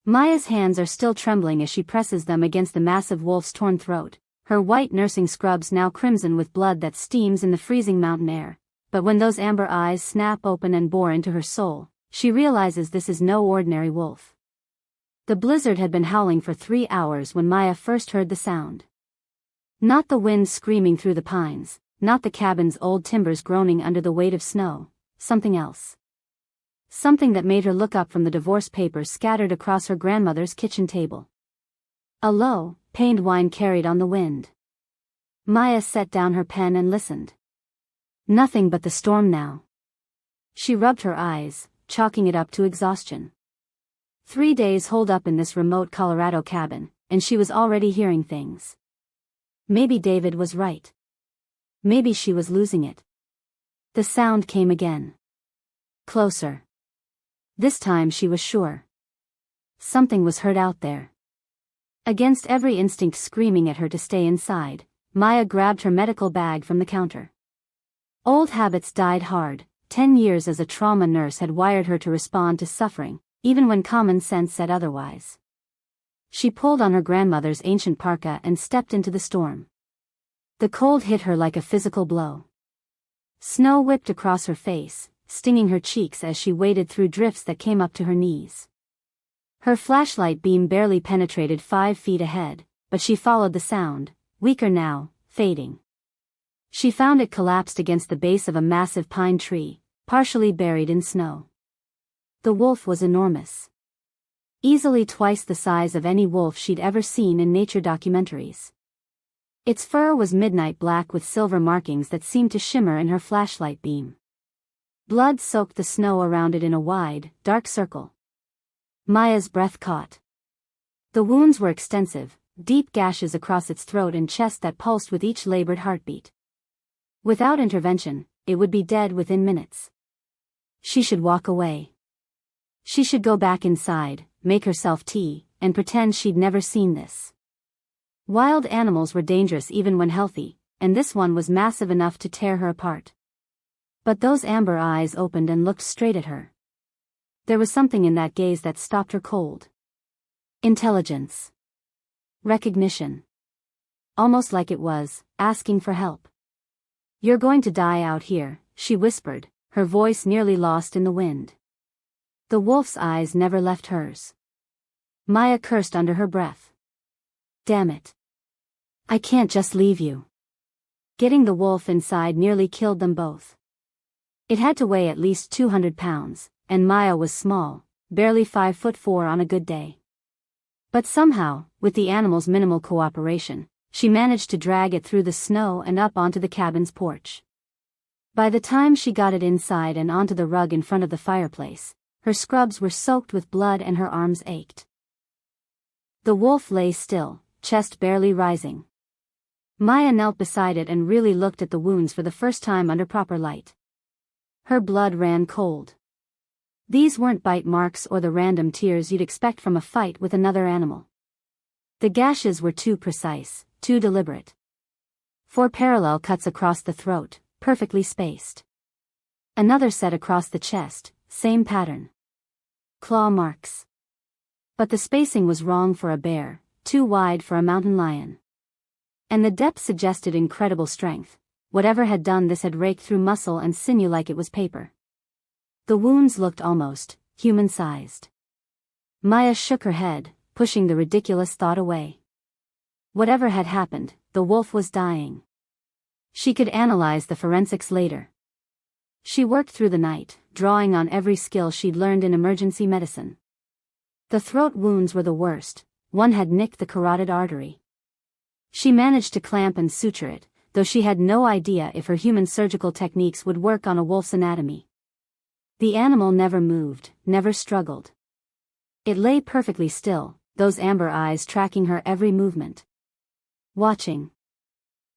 Maya's hands are still trembling as she presses them against the massive wolf's torn throat, her white nursing scrubs now crimson with blood that steams in the freezing mountain air. But when those amber eyes snap open and bore into her soul, she realizes this is no ordinary wolf. The blizzard had been howling for 3 hours when Maya first heard the sound. Not the wind screaming through the pines, not the cabin's old timbers groaning under the weight of snow, something else. Something that made her look up from the divorce papers scattered across her grandmother's kitchen table. A low, pained whine carried on the wind. Maya set down her pen and listened. Nothing but the storm now. She rubbed her eyes, chalking it up to exhaustion. 3 days holed up in this remote Colorado cabin, and she was already hearing things. Maybe David was right. Maybe she was losing it. The sound came again. Closer. This time she was sure. Something was heard out there. Against every instinct screaming at her to stay inside, Maya grabbed her medical bag from the counter. Old habits died hard. 10 years as a trauma nurse had wired her to respond to suffering, even when common sense said otherwise. She pulled on her grandmother's ancient parka and stepped into the storm. The cold hit her like a physical blow. Snow whipped across her face, stinging her cheeks as she waded through drifts that came up to her knees. Her flashlight beam barely penetrated 5 feet ahead, but she followed the sound, weaker now, fading. She found it collapsed against the base of a massive pine tree, partially buried in snow. The wolf was enormous. Easily twice the size of any wolf she'd ever seen in nature documentaries. Its fur was midnight black with silver markings that seemed to shimmer in her flashlight beam. Blood soaked the snow around it in a wide, dark circle. Maya's breath caught. The wounds were extensive, deep gashes across its throat and chest that pulsed with each labored heartbeat. Without intervention, it would be dead within minutes. She should walk away. She should go back inside, make herself tea, and pretend she'd never seen this. Wild animals were dangerous even when healthy, and this one was massive enough to tear her apart. But those amber eyes opened and looked straight at her. There was something in that gaze that stopped her cold. Intelligence. Recognition. Almost like it was asking for help. "You're going to die out here," she whispered, her voice nearly lost in the wind. The wolf's eyes never left hers. Maya cursed under her breath. Damn it. I can't just leave you. Getting the wolf inside nearly killed them both. It had to weigh at least 200 pounds, and Maya was small, barely 5'4" on a good day. But somehow, with the animal's minimal cooperation, she managed to drag it through the snow and up onto the cabin's porch. By the time she got it inside and onto the rug in front of the fireplace, her scrubs were soaked with blood and her arms ached. The wolf lay still, chest barely rising. Maya knelt beside it and really looked at the wounds for the first time under proper light. Her blood ran cold. These weren't bite marks or the random tears you'd expect from a fight with another animal. The gashes were too precise, too deliberate. 4 parallel cuts across the throat, perfectly spaced. Another set across the chest, same pattern. Claw marks. But the spacing was wrong for a bear, too wide for a mountain lion. And the depth suggested incredible strength. Whatever had done this had raked through muscle and sinew like it was paper. The wounds looked almost human-sized. Maya shook her head, pushing the ridiculous thought away. Whatever had happened, the wolf was dying. She could analyze the forensics later. She worked through the night, drawing on every skill she'd learned in emergency medicine. The throat wounds were the worst. One had nicked the carotid artery. She managed to clamp and suture it, though she had no idea if her human surgical techniques would work on a wolf's anatomy. The animal never moved, never struggled. It lay perfectly still, those amber eyes tracking her every movement. Watching.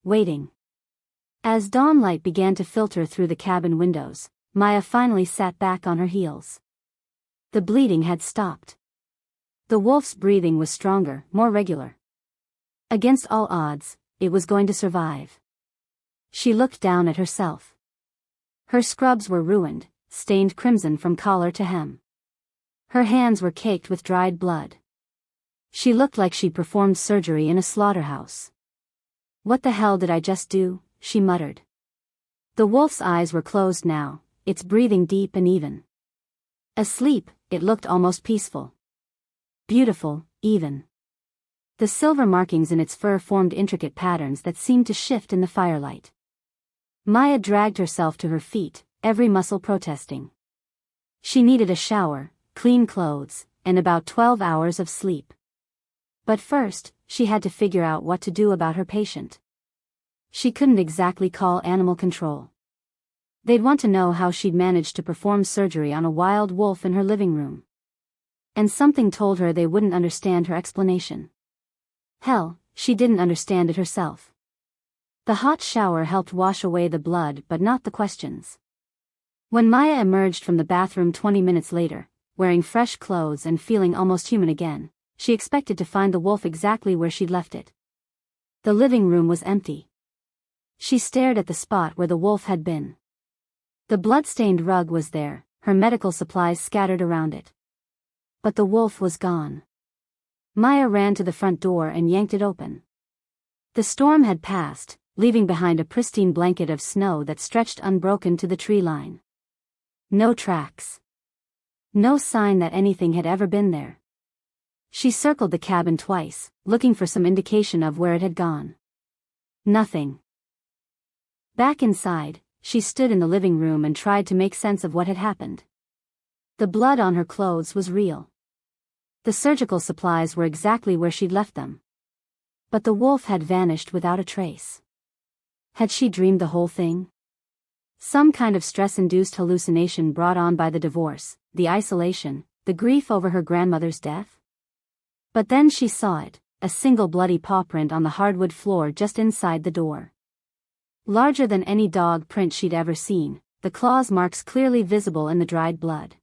Waiting. As dawnlight began to filter through the cabin windows, Maya finally sat back on her heels. The bleeding had stopped. The wolf's breathing was stronger, more regular. Against all odds, it was going to survive. She looked down at herself. Her scrubs were ruined, stained crimson from collar to hem. Her hands were caked with dried blood, She looked like she'd performed surgery in a slaughterhouse. "What the hell did I just do?" she muttered. The wolf's eyes were closed now, its breathing deep and even. Asleep, it looked almost peaceful. Beautiful, even. The silver markings in its fur formed intricate patterns that seemed to shift in the firelight. Maya dragged herself to her feet, every muscle protesting. She needed a shower, clean clothes, and about 12 hours of sleep. But first, she had to figure out what to do about her patient. She couldn't exactly call animal control. They'd want to know how she'd managed to perform surgery on a wild wolf in her living room. And something told her they wouldn't understand her explanation. Hell, she didn't understand it herself. The hot shower helped wash away the blood but not the questions. When Maya emerged from the bathroom 20 minutes later, wearing fresh clothes and feeling almost human again, she expected to find the wolf exactly where she'd left it. The living room was empty. She stared at the spot where the wolf had been. The blood-stained rug was there, her medical supplies scattered around it. But the wolf was gone. Maya ran to the front door and yanked it open. The storm had passed, leaving behind a pristine blanket of snow that stretched unbroken to the tree line. No tracks. No sign that anything had ever been there. She circled the cabin twice, looking for some indication of where it had gone. Nothing. Back inside, she stood in the living room and tried to make sense of what had happened. The blood on her clothes was real. The surgical supplies were exactly where she'd left them. But the wolf had vanished without a trace. Had she dreamed the whole thing? Some kind of stress-induced hallucination brought on by the divorce, the isolation, the grief over her grandmother's death? But then she saw it, a single bloody paw print on the hardwood floor just inside the door. Larger than any dog print she'd ever seen, the claws marks clearly visible in the dried blood.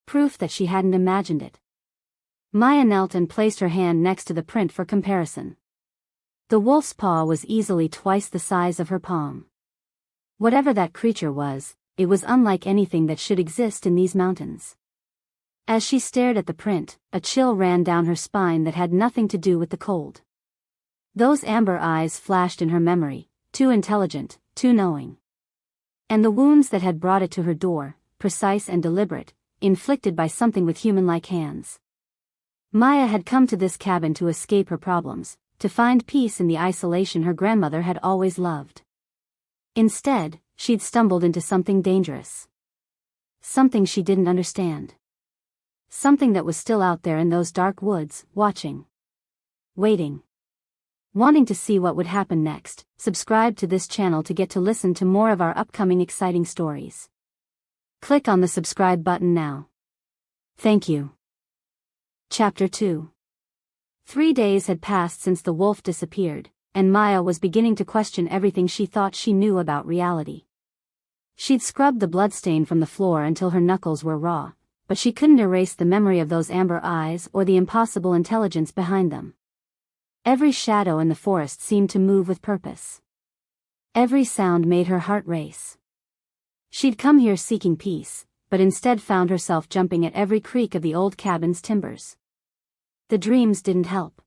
Proof that she hadn't imagined it. Maya knelt and placed her hand next to the print for comparison. The wolf's paw was easily twice the size of her palm. Whatever that creature was, it was unlike anything that should exist in these mountains. As she stared at the print, a chill ran down her spine that had nothing to do with the cold. Those amber eyes flashed in her memory, too intelligent, too knowing. And the wounds that had brought it to her door, precise and deliberate, inflicted by something with human-like hands. Maya had come to this cabin to escape her problems, to find peace in the isolation her grandmother had always loved. Instead, she'd stumbled into something dangerous. Something she didn't understand. Something that was still out there in those dark woods, watching. Waiting. Wanting to see what would happen next, subscribe to this channel to get to listen to more of our upcoming exciting stories. Click on the subscribe button now. Thank you. Chapter 2. 3 days had passed since the wolf disappeared, and Maya was beginning to question everything she thought she knew about reality. She'd scrubbed the bloodstain from the floor until her knuckles were raw, but she couldn't erase the memory of those amber eyes or the impossible intelligence behind them. Every shadow in the forest seemed to move with purpose. Every sound made her heart race. She'd come here seeking peace, but instead found herself jumping at every creak of the old cabin's timbers. The dreams didn't help.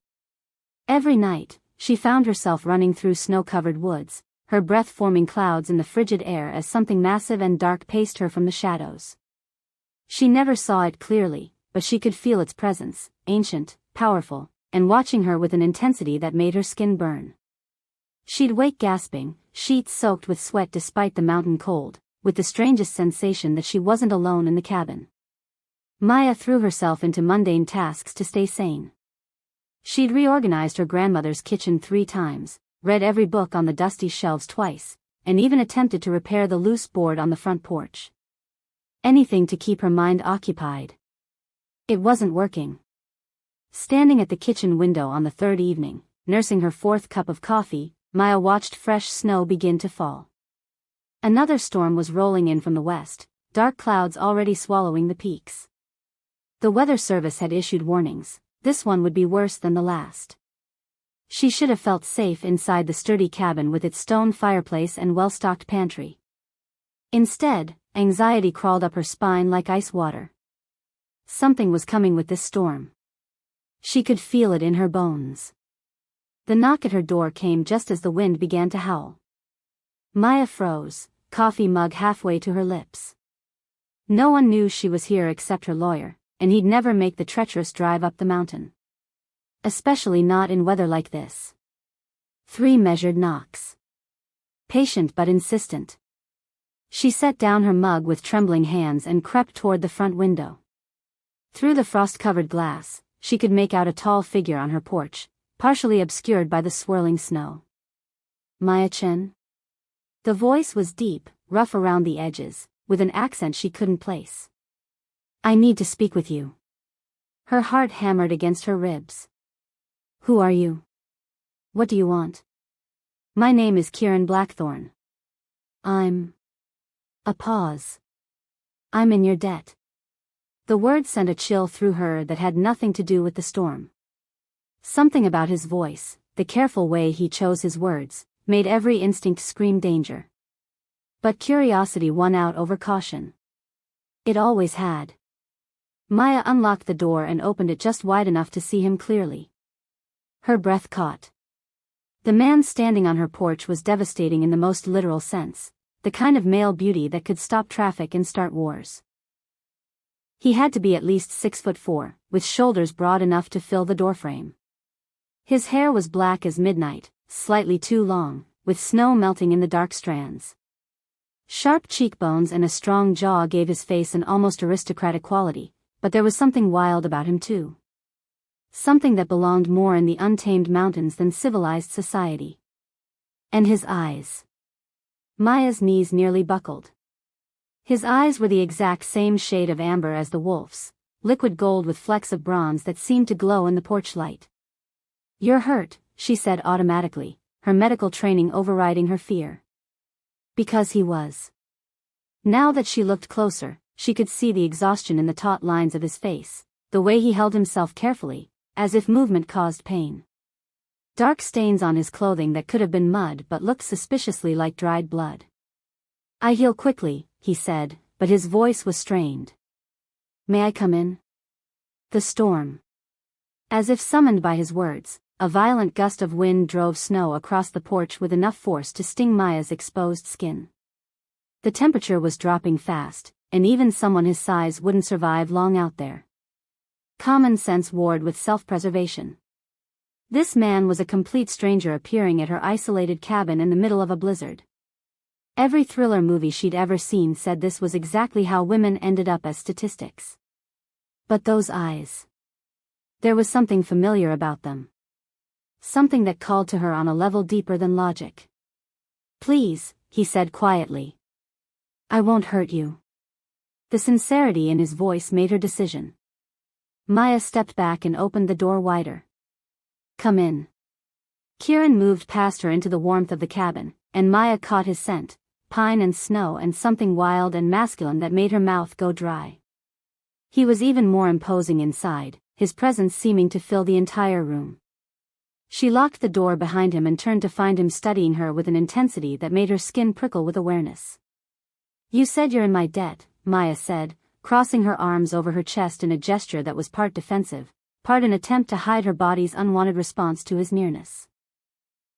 Every night, she found herself running through snow-covered woods, her breath forming clouds in the frigid air as something massive and dark paced her from the shadows. She never saw it clearly, but she could feel its presence, ancient, powerful, and watching her with an intensity that made her skin burn. She'd wake gasping, sheets soaked with sweat despite the mountain cold, with the strangest sensation that she wasn't alone in the cabin. Maya threw herself into mundane tasks to stay sane. She'd reorganized her grandmother's kitchen 3 times, read every book on the dusty shelves twice, and even attempted to repair the loose board on the front porch. Anything to keep her mind occupied. It wasn't working. Standing at the kitchen window on the 3rd evening, nursing her 4th cup of coffee, Maya watched fresh snow begin to fall. Another storm was rolling in from the west, dark clouds already swallowing the peaks. The weather service had issued warnings. This one would be worse than the last. She should have felt safe inside the sturdy cabin with its stone fireplace and well-stocked pantry. Instead, anxiety crawled up her spine like ice water. Something was coming with this storm. She could feel it in her bones. The knock at her door came just as the wind began to howl. Maya froze, coffee mug halfway to her lips. No one knew she was here except her lawyer, and he'd never make the treacherous drive up the mountain. Especially not in weather like this. 3 measured knocks. Patient but insistent. She set down her mug with trembling hands and crept toward the front window. Through the frost-covered glass, she could make out a tall figure on her porch, partially obscured by the swirling snow. Maya Chen? The voice was deep, rough around the edges, with an accent she couldn't place. I need to speak with you. Her heart hammered against her ribs. Who are you? What do you want? My name is Kieran Blackthorne. A pause. I'm in your debt. The word sent a chill through her that had nothing to do with the storm. Something about his voice, the careful way he chose his words, made every instinct scream danger. But curiosity won out over caution. It always had. Maya unlocked the door and opened it just wide enough to see him clearly. Her breath caught. The man standing on her porch was devastating in the most literal sense, the kind of male beauty that could stop traffic and start wars. He had to be at least 6'4", with shoulders broad enough to fill the doorframe. His hair was black as midnight, slightly too long, with snow melting in the dark strands. Sharp cheekbones and a strong jaw gave his face an almost aristocratic quality, but there was something wild about him too. Something that belonged more in the untamed mountains than civilized society. And his eyes. Maya's knees nearly buckled. His eyes were the exact same shade of amber as the wolf's, liquid gold with flecks of bronze that seemed to glow in the porch light. You're hurt, she said automatically, her medical training overriding her fear. Because he was. Now that she looked closer, she could see the exhaustion in the taut lines of his face, the way he held himself carefully, as if movement caused pain. Dark stains on his clothing that could have been mud but looked suspiciously like dried blood. I heal quickly, he said, but his voice was strained. May I come in? The storm. As if summoned by his words, a violent gust of wind drove snow across the porch with enough force to sting Maya's exposed skin. The temperature was dropping fast, and even someone his size wouldn't survive long out there. Common sense warred with self-preservation. This man was a complete stranger appearing at her isolated cabin in the middle of a blizzard. Every thriller movie she'd ever seen said this was exactly how women ended up as statistics. But those eyes. There was something familiar about them. Something that called to her on a level deeper than logic. Please, he said quietly. I won't hurt you. The sincerity in his voice made her decision. Maya stepped back and opened the door wider. Come in. Kieran moved past her into the warmth of the cabin, and Maya caught his scent, pine and snow and something wild and masculine that made her mouth go dry. He was even more imposing inside, his presence seeming to fill the entire room. She locked the door behind him and turned to find him studying her with an intensity that made her skin prickle with awareness. You said you're in my debt, Maya said, crossing her arms over her chest in a gesture that was part defensive, part an attempt to hide her body's unwanted response to his nearness.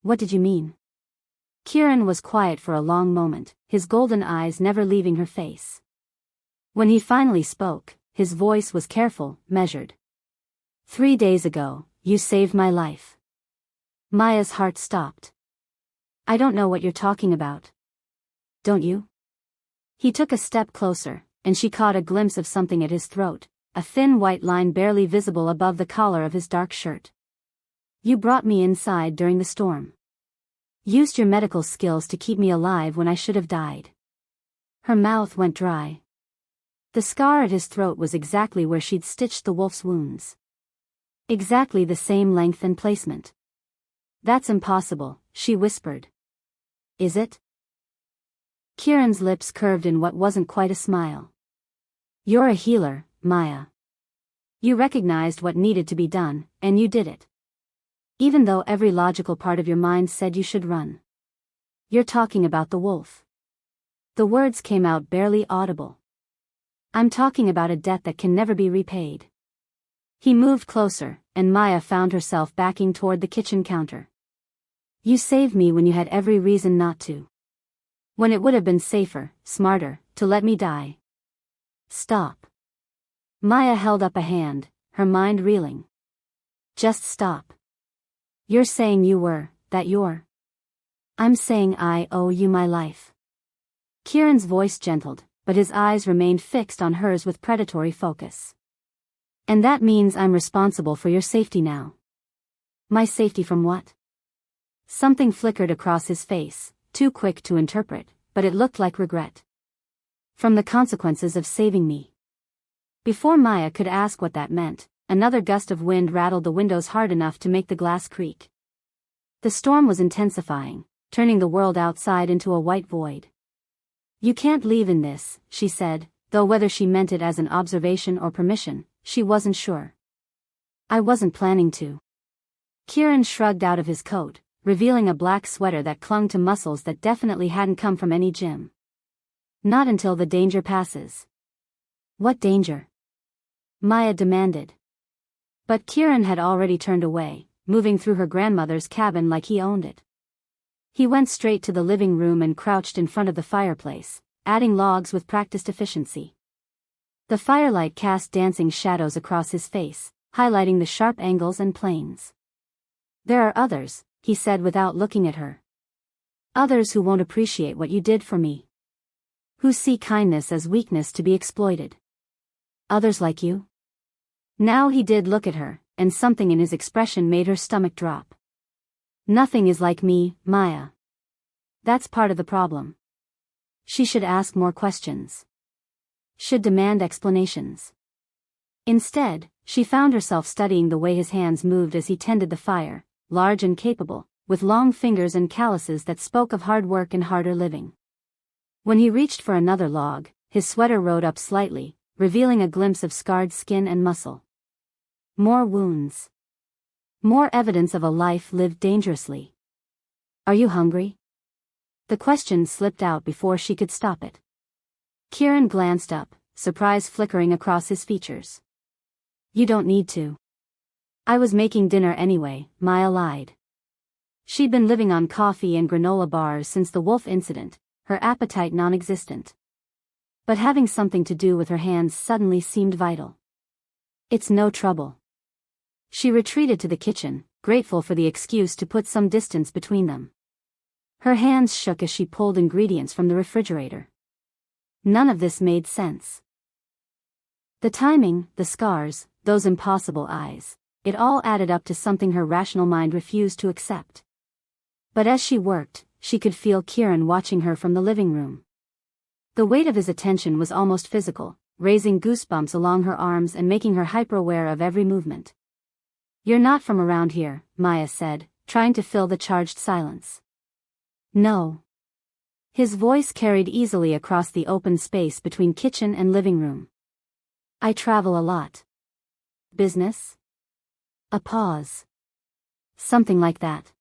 What did you mean? Kieran was quiet for a long moment, his golden eyes never leaving her face. When he finally spoke, his voice was careful, measured. 3 days ago, you saved my life. Maya's heart stopped. I don't know what you're talking about. Don't you? He took a step closer, and she caught a glimpse of something at his throat, a thin white line barely visible above the collar of his dark shirt. You brought me inside during the storm. Used your medical skills to keep me alive when I should have died. Her mouth went dry. The scar at his throat was exactly where she'd stitched the wolf's wounds. Exactly the same length and placement. That's impossible, she whispered. Is it? Kieran's lips curved in what wasn't quite a smile. You're a healer, Maya. You recognized what needed to be done, and you did it. Even though every logical part of your mind said you should run. You're talking about the wolf. The words came out barely audible. I'm talking about a debt that can never be repaid. He moved closer, and Maya found herself backing toward the kitchen counter. You saved me when you had every reason not to. When it would have been safer, smarter, to let me die. Stop. Maya held up a hand, her mind reeling. Just stop. You're saying that you're. I'm saying I owe you my life. Kieran's voice gentled, but his eyes remained fixed on hers with predatory focus. And that means I'm responsible for your safety now. My safety from what? Something flickered across his face, too quick to interpret, but it looked like regret. From the consequences of saving me. Before Maya could ask what that meant, another gust of wind rattled the windows hard enough to make the glass creak. The storm was intensifying, turning the world outside into a white void. You can't leave in this, she said, though whether she meant it as an observation or permission, she wasn't sure. I wasn't planning to. Kieran shrugged out of his coat, revealing a black sweater that clung to muscles that definitely hadn't come from any gym. Not until the danger passes. What danger? Maya demanded. But Kieran had already turned away, moving through her grandmother's cabin like he owned it. He went straight to the living room and crouched in front of the fireplace, adding logs with practiced efficiency. The firelight cast dancing shadows across his face, highlighting the sharp angles and planes. There are others, he said without looking at her. Others who won't appreciate what you did for me. Who see kindness as weakness to be exploited. Others like you? Now he did look at her, and something in his expression made her stomach drop. Nothing is like me, Maya. That's part of the problem. She should ask more questions. Should demand explanations. Instead, she found herself studying the way his hands moved as he tended the fire, large and capable, with long fingers and calluses that spoke of hard work and harder living. When he reached for another log, his sweater rode up slightly, revealing a glimpse of scarred skin and muscle. More wounds. More evidence of a life lived dangerously. Are you hungry? The question slipped out before she could stop it. Kieran glanced up, surprise flickering across his features. You don't need to. I was making dinner anyway, Maya lied. She'd been living on coffee and granola bars since the wolf incident, her appetite non-existent. But having something to do with her hands suddenly seemed vital. It's no trouble. She retreated to the kitchen, grateful for the excuse to put some distance between them. Her hands shook as she pulled ingredients from the refrigerator. None of this made sense. The timing, the scars, those impossible eyes, it all added up to something her rational mind refused to accept. But as she worked, she could feel Kieran watching her from the living room. The weight of his attention was almost physical, raising goosebumps along her arms and making her hyper-aware of every movement. You're not from around here, Maya said, trying to fill the charged silence. No. His voice carried easily across the open space between kitchen and living room. I travel a lot. Business? A pause. Something like that.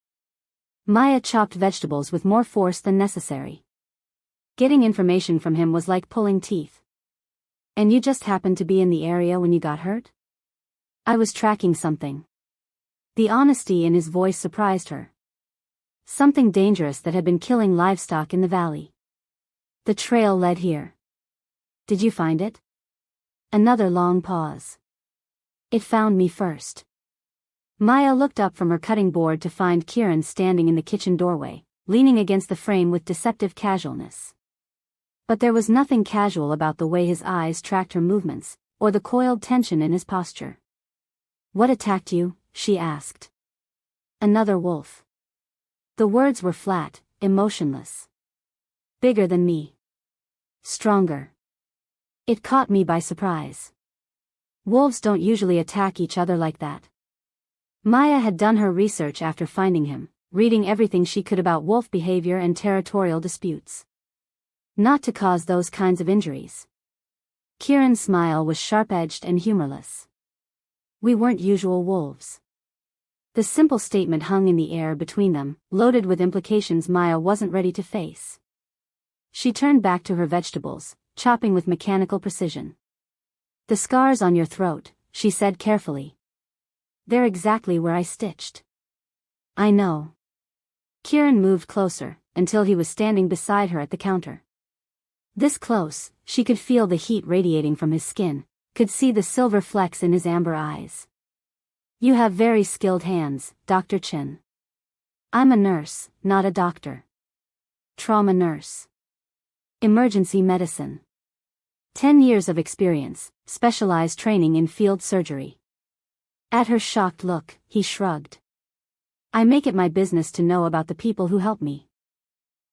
Maya chopped vegetables with more force than necessary. Getting information from him was like pulling teeth. And you just happened to be in the area when you got hurt? I was tracking something. The honesty in his voice surprised her. Something dangerous that had been killing livestock in the valley. The trail led here. Did you find it? Another long pause. It found me first. Maya looked up from her cutting board to find Kieran standing in the kitchen doorway, leaning against the frame with deceptive casualness. But there was nothing casual about the way his eyes tracked her movements, or the coiled tension in his posture. What attacked you? She asked. Another wolf. The words were flat, emotionless. Bigger than me. Stronger. It caught me by surprise. Wolves don't usually attack each other like that. Maya had done her research after finding him, reading everything she could about wolf behavior and territorial disputes. Not to cause those kinds of injuries. Kieran's smile was sharp-edged and humorless. We weren't usual wolves. The simple statement hung in the air between them, loaded with implications Maya wasn't ready to face. She turned back to her vegetables, chopping with mechanical precision. The scars on your throat, she said carefully. They're exactly where I stitched. I know. Kieran moved closer, until he was standing beside her at the counter. This close, she could feel the heat radiating from his skin, could see the silver flecks in his amber eyes. You have very skilled hands, Dr. Chen. I'm a nurse, not a doctor. Trauma nurse. Emergency medicine. 10 years of experience, specialized training in field surgery. At her shocked look, he shrugged. I make it my business to know about the people who help me.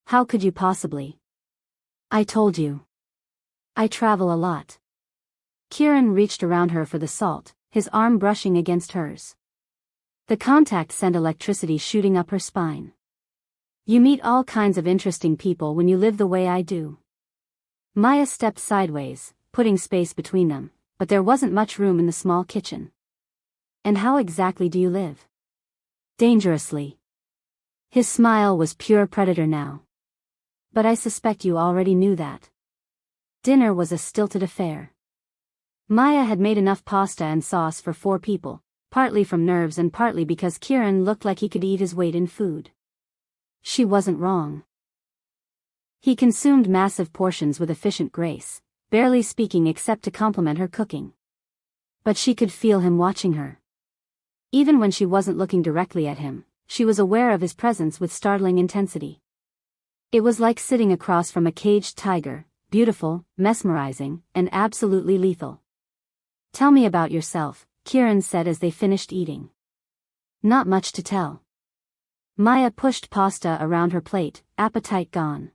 How could you possibly? I told you. I travel a lot. Kieran reached around her for the salt, his arm brushing against hers. The contact sent electricity shooting up her spine. You meet all kinds of interesting people when you live the way I do. Maya stepped sideways, putting space between them, but there wasn't much room in the small kitchen. And how exactly do you live? Dangerously. His smile was pure predator now. But I suspect you already knew that. Dinner was a stilted affair. Maya had made enough pasta and sauce for 4 people, partly from nerves and partly because Kieran looked like he could eat his weight in food. She wasn't wrong. He consumed massive portions with efficient grace, barely speaking except to compliment her cooking. But she could feel him watching her. Even when she wasn't looking directly at him, she was aware of his presence with startling intensity. It was like sitting across from a caged tiger, beautiful, mesmerizing, and absolutely lethal. Tell me about yourself, Kieran said as they finished eating. Not much to tell. Maya pushed pasta around her plate, appetite gone.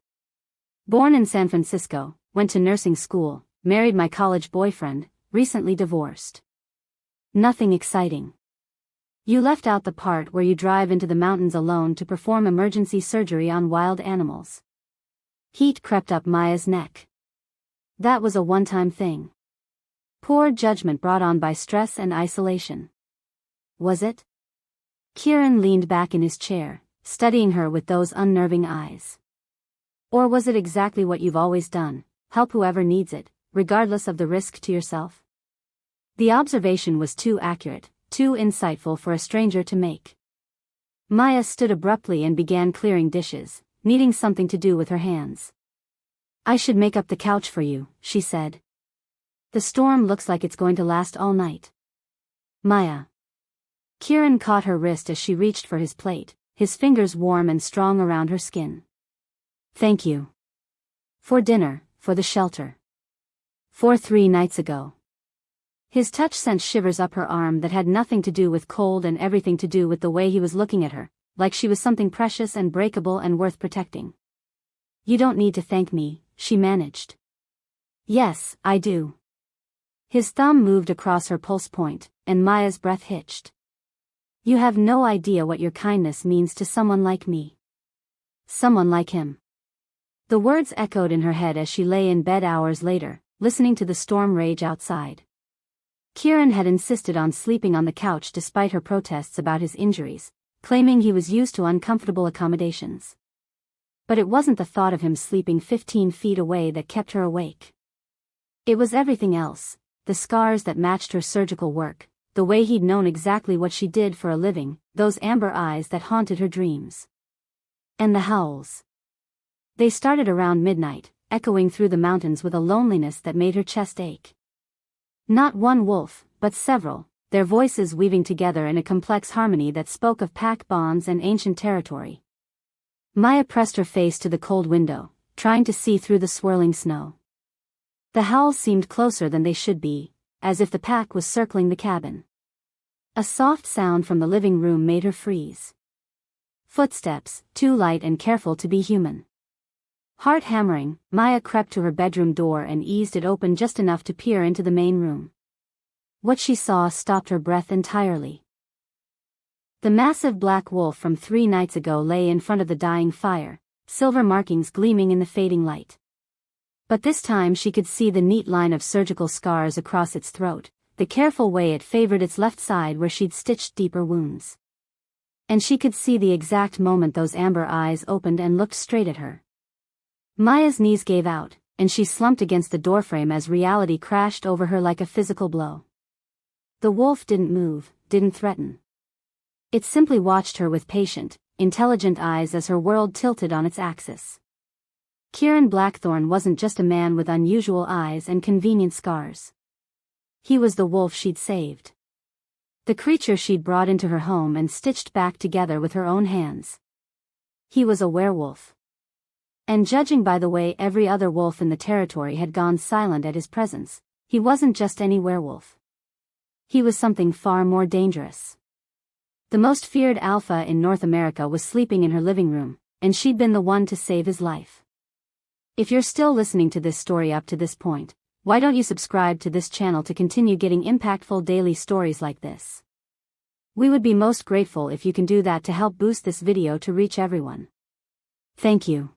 Born in San Francisco, went to nursing school, married my college boyfriend, recently divorced. Nothing exciting. You left out the part where you drive into the mountains alone to perform emergency surgery on wild animals. Heat crept up Maya's neck. That was a one-time thing. Poor judgment brought on by stress and isolation. Was it? Kieran leaned back in his chair, studying her with those unnerving eyes. Or was it exactly what you've always done, help whoever needs it, regardless of the risk to yourself? The observation was too accurate, too insightful for a stranger to make. Maya stood abruptly and began clearing dishes, needing something to do with her hands. I should make up the couch for you, she said. The storm looks like it's going to last all night. Maya. Kieran caught her wrist as she reached for his plate, his fingers warm and strong around her skin. Thank you. For dinner, for the shelter. For 3 nights ago. His touch sent shivers up her arm that had nothing to do with cold and everything to do with the way he was looking at her, like she was something precious and breakable and worth protecting. You don't need to thank me, she managed. Yes, I do. His thumb moved across her pulse point, and Maya's breath hitched. You have no idea what your kindness means to someone like me. Someone like him. The words echoed in her head as she lay in bed hours later, listening to the storm rage outside. Kieran had insisted on sleeping on the couch despite her protests about his injuries, claiming he was used to uncomfortable accommodations. But it wasn't the thought of him sleeping 15 feet away that kept her awake. It was everything else, the scars that matched her surgical work, the way he'd known exactly what she did for a living, those amber eyes that haunted her dreams. And the howls. They started around midnight, echoing through the mountains with a loneliness that made her chest ache. Not one wolf, but several, their voices weaving together in a complex harmony that spoke of pack bonds and ancient territory. Maya pressed her face to the cold window, trying to see through the swirling snow. The howls seemed closer than they should be, as if the pack was circling the cabin. A soft sound from the living room made her freeze. Footsteps, too light and careful to be human. Heart hammering, Maya crept to her bedroom door and eased it open just enough to peer into the main room. What she saw stopped her breath entirely. The massive black wolf from 3 nights ago lay in front of the dying fire, silver markings gleaming in the fading light. But this time she could see the neat line of surgical scars across its throat, the careful way it favored its left side where she'd stitched deeper wounds. And she could see the exact moment those amber eyes opened and looked straight at her. Maya's knees gave out, and she slumped against the doorframe as reality crashed over her like a physical blow. The wolf didn't move, didn't threaten. It simply watched her with patient, intelligent eyes as her world tilted on its axis. Kieran Blackthorne wasn't just a man with unusual eyes and convenient scars. He was the wolf she'd saved. The creature she'd brought into her home and stitched back together with her own hands. He was a werewolf. And judging by the way every other wolf in the territory had gone silent at his presence, he wasn't just any werewolf. He was something far more dangerous. The most feared alpha in North America was sleeping in her living room, and she'd been the one to save his life. If you're still listening to this story up to this point, why don't you subscribe to this channel to continue getting impactful daily stories like this? We would be most grateful if you can do that to help boost this video to reach everyone. Thank you.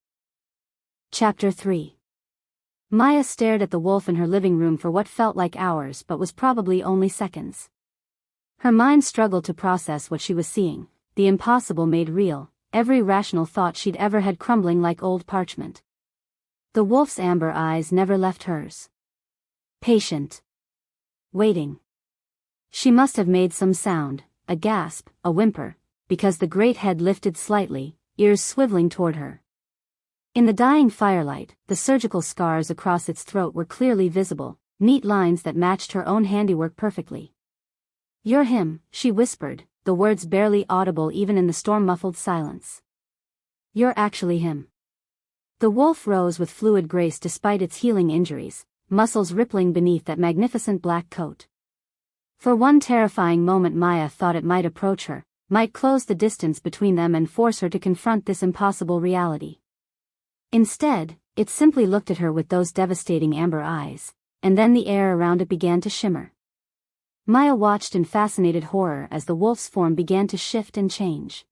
Chapter 3. Maya stared at the wolf in her living room for what felt like hours but was probably only seconds. Her mind struggled to process what she was seeing, the impossible made real, every rational thought she'd ever had crumbling like old parchment. The wolf's amber eyes never left hers. Patient. Waiting. She must have made some sound, a gasp, a whimper, because the great head lifted slightly, ears swiveling toward her. In the dying firelight, the surgical scars across its throat were clearly visible, neat lines that matched her own handiwork perfectly. "You're him," she whispered, the words barely audible even in the storm-muffled silence. "You're actually him." The wolf rose with fluid grace despite its healing injuries, muscles rippling beneath that magnificent black coat. For one terrifying moment Maya thought it might approach her, might close the distance between them and force her to confront this impossible reality. Instead, it simply looked at her with those devastating amber eyes, and then the air around it began to shimmer. Maya watched in fascinated horror as the wolf's form began to shift and change.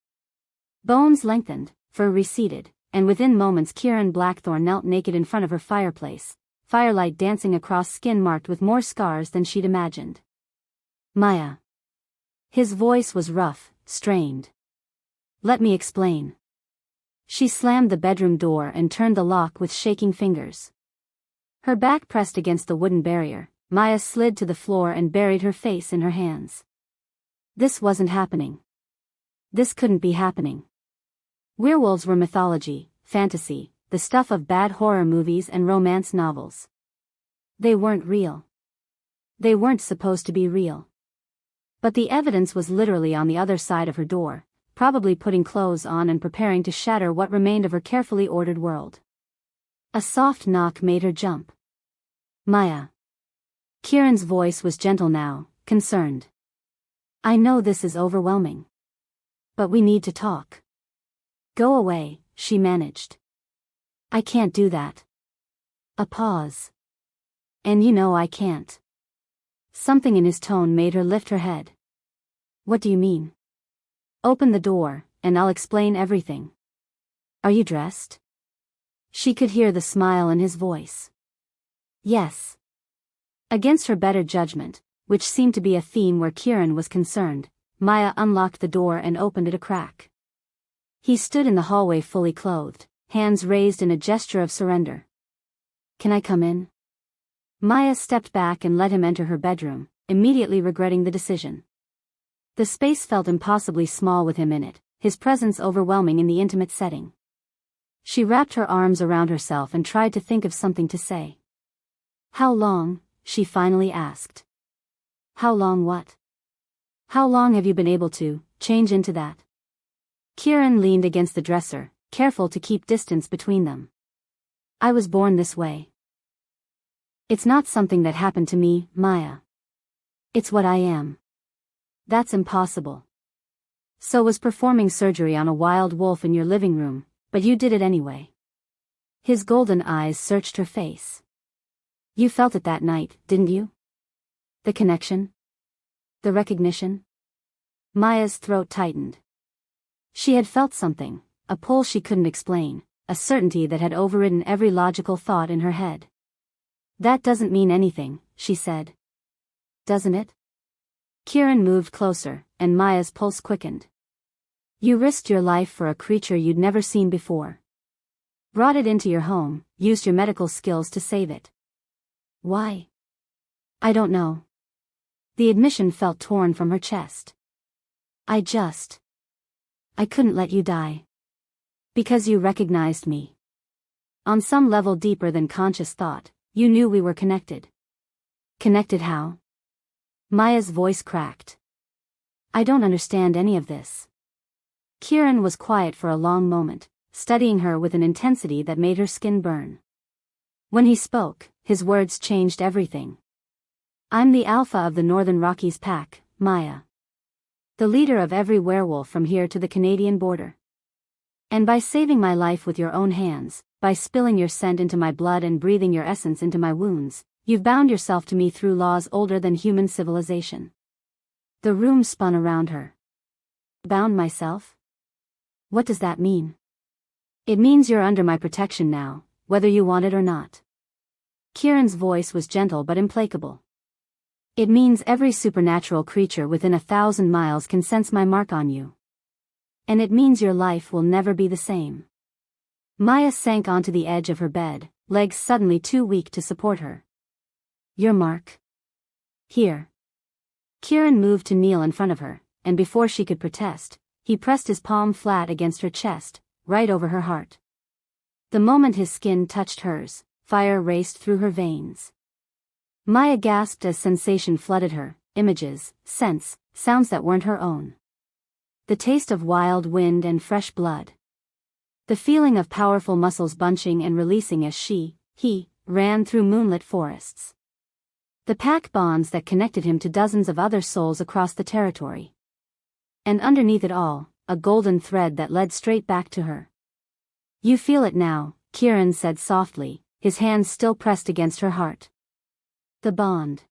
Bones lengthened, fur receded, and within moments Kieran Blackthorne knelt naked in front of her fireplace, firelight dancing across skin marked with more scars than she'd imagined. "Maya." His voice was rough, strained. "Let me explain." She slammed the bedroom door and turned the lock with shaking fingers. Her back pressed against the wooden barrier, Maya slid to the floor and buried her face in her hands. This wasn't happening. This couldn't be happening. Werewolves were mythology, fantasy, the stuff of bad horror movies and romance novels. They weren't real. They weren't supposed to be real. But the evidence was literally on the other side of her door, probably putting clothes on and preparing to shatter what remained of her carefully ordered world. A soft knock made her jump. "Maya." Kieran's voice was gentle now, concerned. "I know this is overwhelming. But we need to talk." "Go away," she managed. "I can't do that." A pause. "And you know I can't." Something in his tone made her lift her head. "What do you mean?" "Open the door, and I'll explain everything." "Are you dressed?" She could hear the smile in his voice. "Yes." Against her better judgment, which seemed to be a theme where Kieran was concerned, Maya unlocked the door and opened it a crack. He stood in the hallway fully clothed, hands raised in a gesture of surrender. "Can I come in?" Maya stepped back and let him enter her bedroom, immediately regretting the decision. The space felt impossibly small with him in it, his presence overwhelming in the intimate setting. She wrapped her arms around herself and tried to think of something to say. "How long?" she finally asked. "How long what? How long have you been able to change into that?" Kieran leaned against the dresser, careful to keep distance between them. "I was born this way. It's not something that happened to me, Maya. It's what I am." "That's impossible. So was performing surgery on a wild wolf in your living room, but you did it anyway." His golden eyes searched her face. "You felt it that night, didn't you? The connection? The recognition?" Maya's throat tightened. She had felt something, a pull she couldn't explain, a certainty that had overridden every logical thought in her head. "That doesn't mean anything," she said. "Doesn't it?" Kieran moved closer, and Maya's pulse quickened. "You risked your life for a creature you'd never seen before. Brought it into your home, used your medical skills to save it. Why? I don't know. The admission felt torn from her chest. I couldn't let you die. Because you recognized me. On some level deeper than conscious thought, you knew we were connected. Connected how? Maya's voice cracked. I don't understand any of this. Kieran was quiet for a long moment, studying her with an intensity that made her skin burn. When he spoke, his words changed everything. I'm the alpha of the Northern Rockies pack, Maya. The leader of every werewolf from here to the Canadian border. And by saving my life with your own hands, by spilling your scent into my blood and breathing your essence into my wounds, you've bound yourself to me through laws older than human civilization. The room spun around her. Bound myself? What does that mean? It means you're under my protection now, whether you want it or not. Kieran's voice was gentle but implacable. It means every supernatural creature within 1,000 miles can sense my mark on you. And it means your life will never be the same. Maya sank onto the edge of her bed, legs suddenly too weak to support her. Your mark? Here. Kieran moved to kneel in front of her, and before she could protest, he pressed his palm flat against her chest, right over her heart. The moment his skin touched hers, fire raced through her veins. Maya gasped as sensation flooded her, images, scents, sounds that weren't her own. The taste of wild wind and fresh blood. The feeling of powerful muscles bunching and releasing as he, ran through moonlit forests. The pack bonds that connected him to dozens of other souls across the territory. And underneath it all, a golden thread that led straight back to her. You feel it now, Kieran said softly, his hands still pressed against her heart. The bond.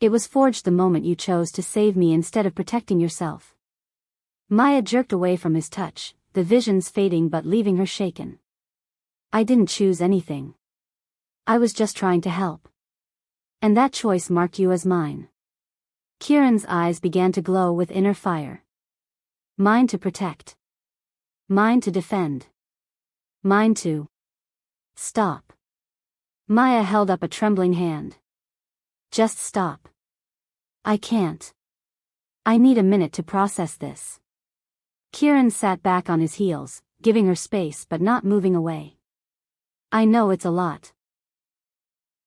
It was forged the moment you chose to save me instead of protecting yourself. Maya jerked away from his touch, the visions fading but leaving her shaken. I didn't choose anything. I was just trying to help. And that choice marked you as mine. Kieran's eyes began to glow with inner fire. Mine to protect. Mine to defend. Mine to... Stop. Maya held up a trembling hand. Just stop. I can't. I need a minute to process this. Kieran sat back on his heels, giving her space but not moving away. I know it's a lot.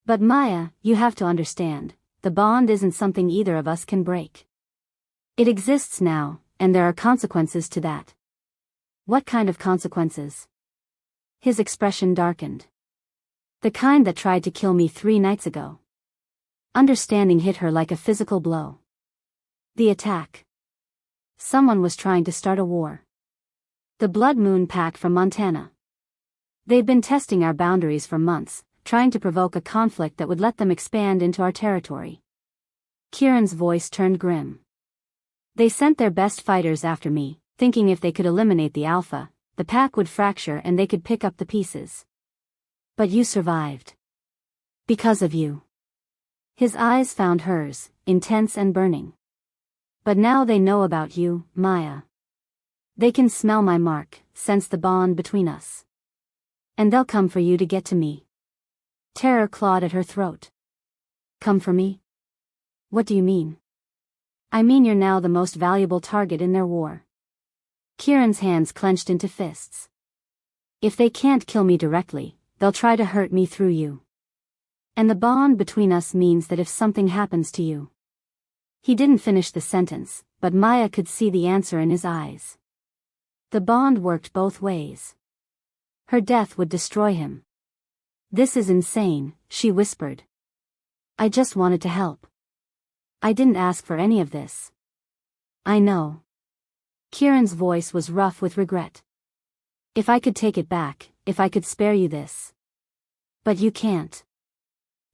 But Maya, you have to understand, the bond isn't something either of us can break. It exists now, and there are consequences to that. What kind of consequences? His expression darkened. The kind that tried to kill me 3 nights ago. Understanding hit her like a physical blow. The attack. Someone was trying to start a war. The Blood Moon Pack from Montana. They've been testing our boundaries for months, trying to provoke a conflict that would let them expand into our territory. Kieran's voice turned grim. They sent their best fighters after me, thinking if they could eliminate the Alpha, the pack would fracture and they could pick up the pieces. But you survived. Because of you. His eyes found hers, intense and burning. But now they know about you, Maya. They can smell my mark, sense the bond between us. And they'll come for you to get to me. Terror clawed at her throat. Come for me? What do you mean? I mean you're now the most valuable target in their war. Kieran's hands clenched into fists. If they can't kill me directly, they'll try to hurt me through you. And the bond between us means that if something happens to you... He didn't finish the sentence, but Maya could see the answer in his eyes. The bond worked both ways. Her death would destroy him. This is insane, she whispered. I just wanted to help. I didn't ask for any of this. I know. Kieran's voice was rough with regret. If I could take it back, if I could spare you this. But you can't.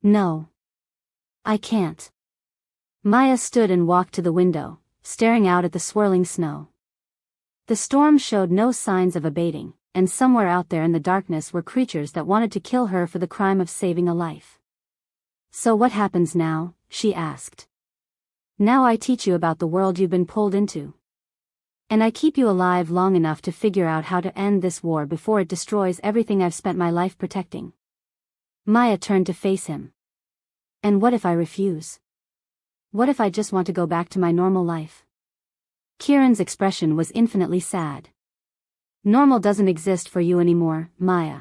No. I can't. Maya stood and walked to the window, staring out at the swirling snow. The storm showed no signs of abating, and somewhere out there in the darkness were creatures that wanted to kill her for the crime of saving a life. So what happens now? She asked. Now I teach you about the world you've been pulled into. And I keep you alive long enough to figure out how to end this war before it destroys everything I've spent my life protecting. Maya turned to face him. And what if I refuse? What if I just want to go back to my normal life? Kieran's expression was infinitely sad. Normal doesn't exist for you anymore, Maya.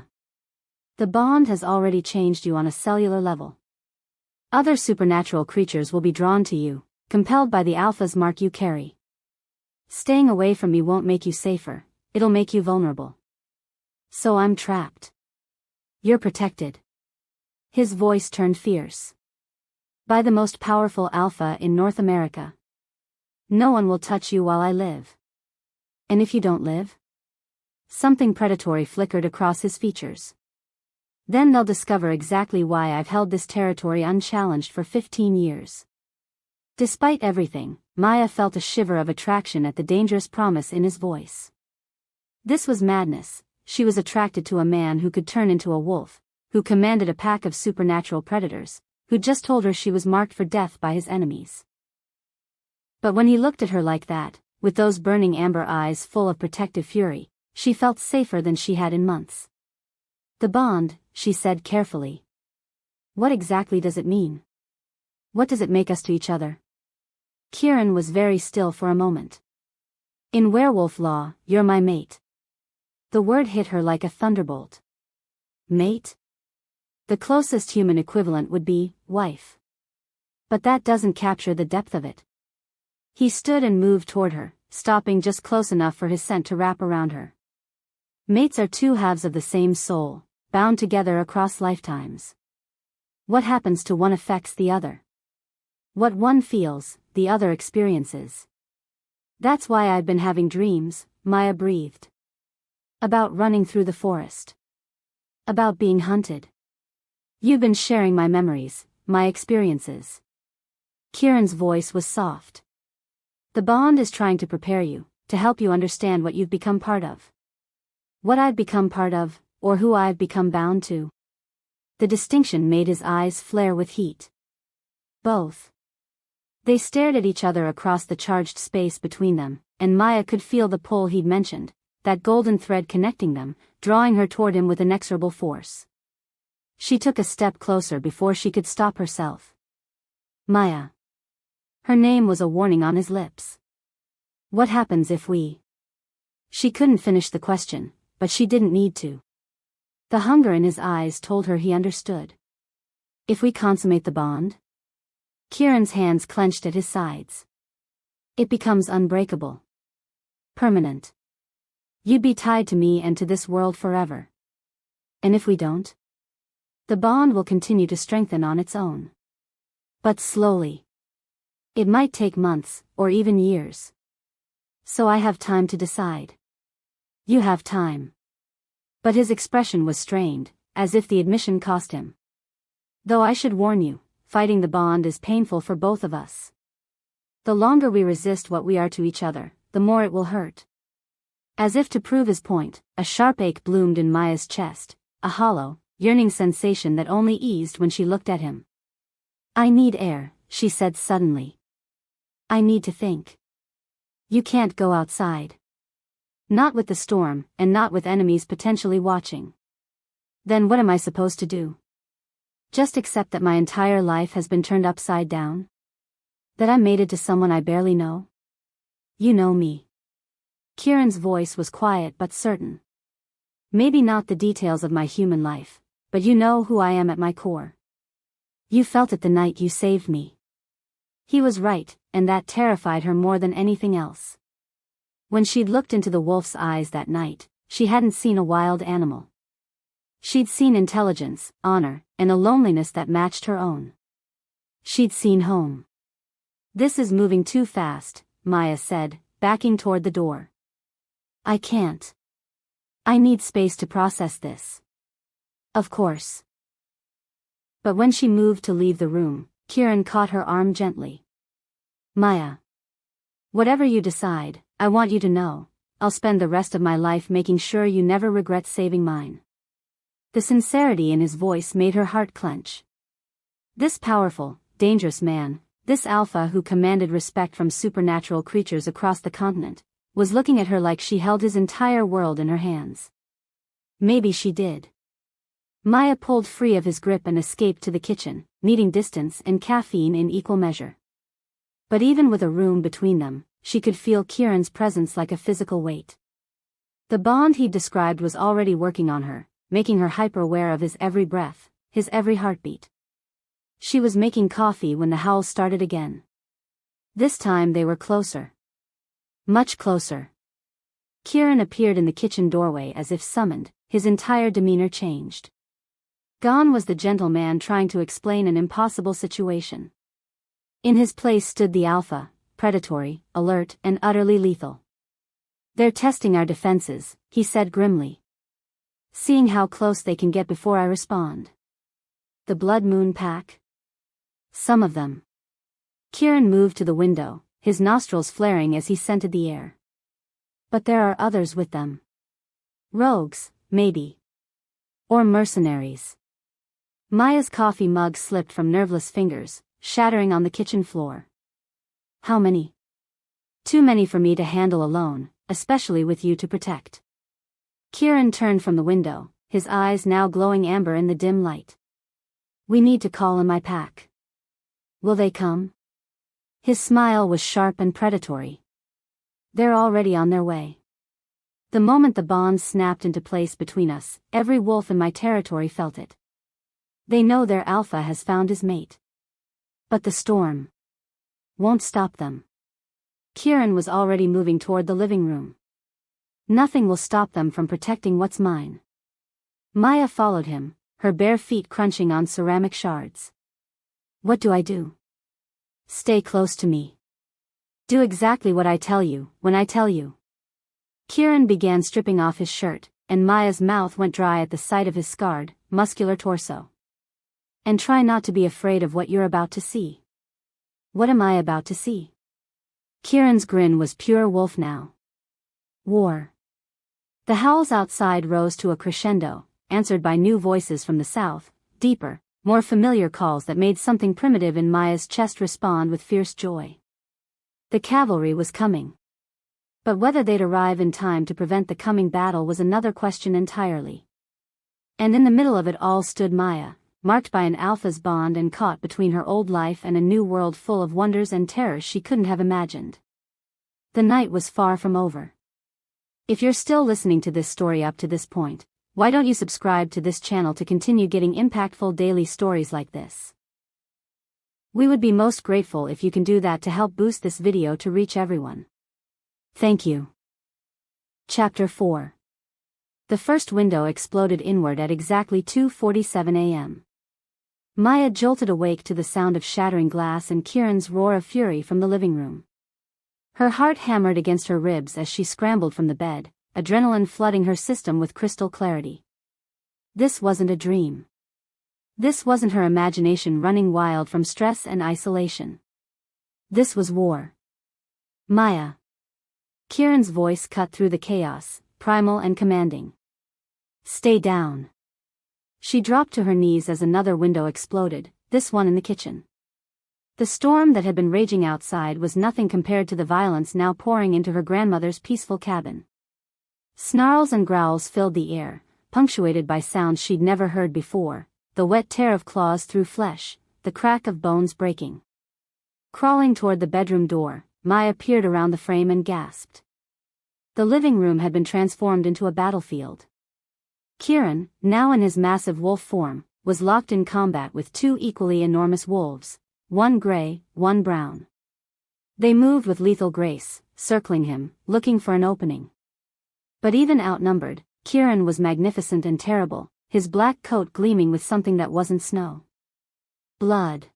The bond has already changed you on a cellular level. Other supernatural creatures will be drawn to you, compelled by the alpha's mark you carry. Staying away from me won't make you safer, it'll make you vulnerable. So I'm trapped. You're protected. His voice turned fierce. By the most powerful alpha in North America. No one will touch you while I live. And if you don't live? Something predatory flickered across his features. Then they'll discover exactly why I've held this territory unchallenged for 15 years. Despite everything, Maya felt a shiver of attraction at the dangerous promise in his voice. This was madness. She was attracted to a man who could turn into a wolf, who commanded a pack of supernatural predators, who just told her she was marked for death by his enemies. But when he looked at her like that, with those burning amber eyes full of protective fury, she felt safer than she had in months. The bond, she said carefully. What exactly does it mean? What does it make us to each other? Kieran was very still for a moment. In werewolf law, you're my mate. The word hit her like a thunderbolt. Mate? The closest human equivalent would be wife. But that doesn't capture the depth of it. He stood and moved toward her, stopping just close enough for his scent to wrap around her. Mates are two halves of the same soul, bound together across lifetimes. What happens to one affects the other. What one feels, the other experiences. That's why I've been having dreams, Maya breathed. About running through the forest. About being hunted. You've been sharing my memories, my experiences. Kieran's voice was soft. The bond is trying to prepare you, to help you understand what you've become part of. What I've become part of, or who I've become bound to. The distinction made his eyes flare with heat. Both. They stared at each other across the charged space between them, and Maya could feel the pull he'd mentioned, that golden thread connecting them, drawing her toward him with inexorable force. She took a step closer before she could stop herself. Maya. Her name was a warning on his lips. What happens if we... She couldn't finish the question, but she didn't need to. The hunger in his eyes told her he understood. If we consummate the bond? Kieran's hands clenched at his sides. It becomes unbreakable. Permanent. You'd be tied to me and to this world forever. And if we don't? The bond will continue to strengthen on its own. But slowly. It might take months, or even years. So I have time to decide. You have time. But his expression was strained, as if the admission cost him. Though I should warn you, fighting the bond is painful for both of us. The longer we resist what we are to each other, the more it will hurt. As if to prove his point, a sharp ache bloomed in Maya's chest, a hollow, yearning sensation that only eased when she looked at him. I need air, she said suddenly. I need to think. You can't go outside. Not with the storm, and not with enemies potentially watching. Then what am I supposed to do? Just accept that my entire life has been turned upside down? That I'm mated to someone I barely know? You know me. Kieran's voice was quiet but certain. Maybe not the details of my human life, but you know who I am at my core. You felt it the night you saved me. He was right, and that terrified her more than anything else. When she'd looked into the wolf's eyes that night, she hadn't seen a wild animal. She'd seen intelligence, honor, and a loneliness that matched her own. She'd seen home. This is moving too fast, Maya said, backing toward the door. I can't. I need space to process this. Of course. But when she moved to leave the room, Kieran caught her arm gently. Maya. Whatever you decide, I want you to know, I'll spend the rest of my life making sure you never regret saving mine. The sincerity in his voice made her heart clench. This powerful, dangerous man, this alpha who commanded respect from supernatural creatures across the continent, was looking at her like she held his entire world in her hands. Maybe she did. Maya pulled free of his grip and escaped to the kitchen, needing distance and caffeine in equal measure. But even with a room between them, she could feel Kieran's presence like a physical weight. The bond he described was already working on her, making her hyper-aware of his every breath, his every heartbeat. She was making coffee when the howls started again. This time they were closer. Much closer. Kieran appeared in the kitchen doorway as if summoned, his entire demeanor changed. Gone was the gentleman trying to explain an impossible situation. In his place stood the alpha, predatory, alert, and utterly lethal. "They're testing our defenses," he said grimly. "Seeing how close they can get before I respond." The Blood Moon Pack? Some of them. Kieran moved to the window, his nostrils flaring as he scented the air. But there are others with them. Rogues, maybe. Or mercenaries. Maya's coffee mug slipped from nerveless fingers, shattering on the kitchen floor. "How many?" "Too many for me to handle alone, especially with you to protect." Kieran turned from the window, his eyes now glowing amber in the dim light. "We need to call in my pack." "Will they come?" His smile was sharp and predatory. "They're already on their way. The moment the bond snapped into place between us, every wolf in my territory felt it. They know their alpha has found his mate. But the storm won't stop them." Kieran was already moving toward the living room. "Nothing will stop them from protecting what's mine." Maya followed him, her bare feet crunching on ceramic shards. "What do I do?" "Stay close to me. Do exactly what I tell you, when I tell you." Kieran began stripping off his shirt, and Maya's mouth went dry at the sight of his scarred, muscular torso. "And try not to be afraid of what you're about to see." "What am I about to see?" Kieran's grin was pure wolf now. "War." The howls outside rose to a crescendo, answered by new voices from the south, deeper, more familiar calls that made something primitive in Maya's chest respond with fierce joy. The cavalry was coming. But whether they'd arrive in time to prevent the coming battle was another question entirely. And in the middle of it all stood Maya, marked by an alpha's bond and caught between her old life and a new world full of wonders and terrors she couldn't have imagined. The night was far from over. If you're still listening to this story up to this point, why don't you subscribe to this channel to continue getting impactful daily stories like this? We would be most grateful if you can do that to help boost this video to reach everyone. Thank you. Chapter 4. The first window exploded inward at exactly 2:47 a.m. Maya jolted awake to the sound of shattering glass and Kieran's roar of fury from the living room. Her heart hammered against her ribs as she scrambled from the bed, adrenaline flooding her system with crystal clarity. This wasn't a dream. This wasn't her imagination running wild from stress and isolation. This was war. "Maya." Kieran's voice cut through the chaos, primal and commanding. "Stay down." She dropped to her knees as another window exploded, this one in the kitchen. The storm that had been raging outside was nothing compared to the violence now pouring into her grandmother's peaceful cabin. Snarls and growls filled the air, punctuated by sounds she'd never heard before, the wet tear of claws through flesh, the crack of bones breaking. Crawling toward the bedroom door, Maya peered around the frame and gasped. The living room had been transformed into a battlefield. Kieran, now in his massive wolf form, was locked in combat with two equally enormous wolves, one gray, one brown. They moved with lethal grace, circling him, looking for an opening. But even outnumbered, Kieran was magnificent and terrible, his black coat gleaming with something that wasn't snow. Blood.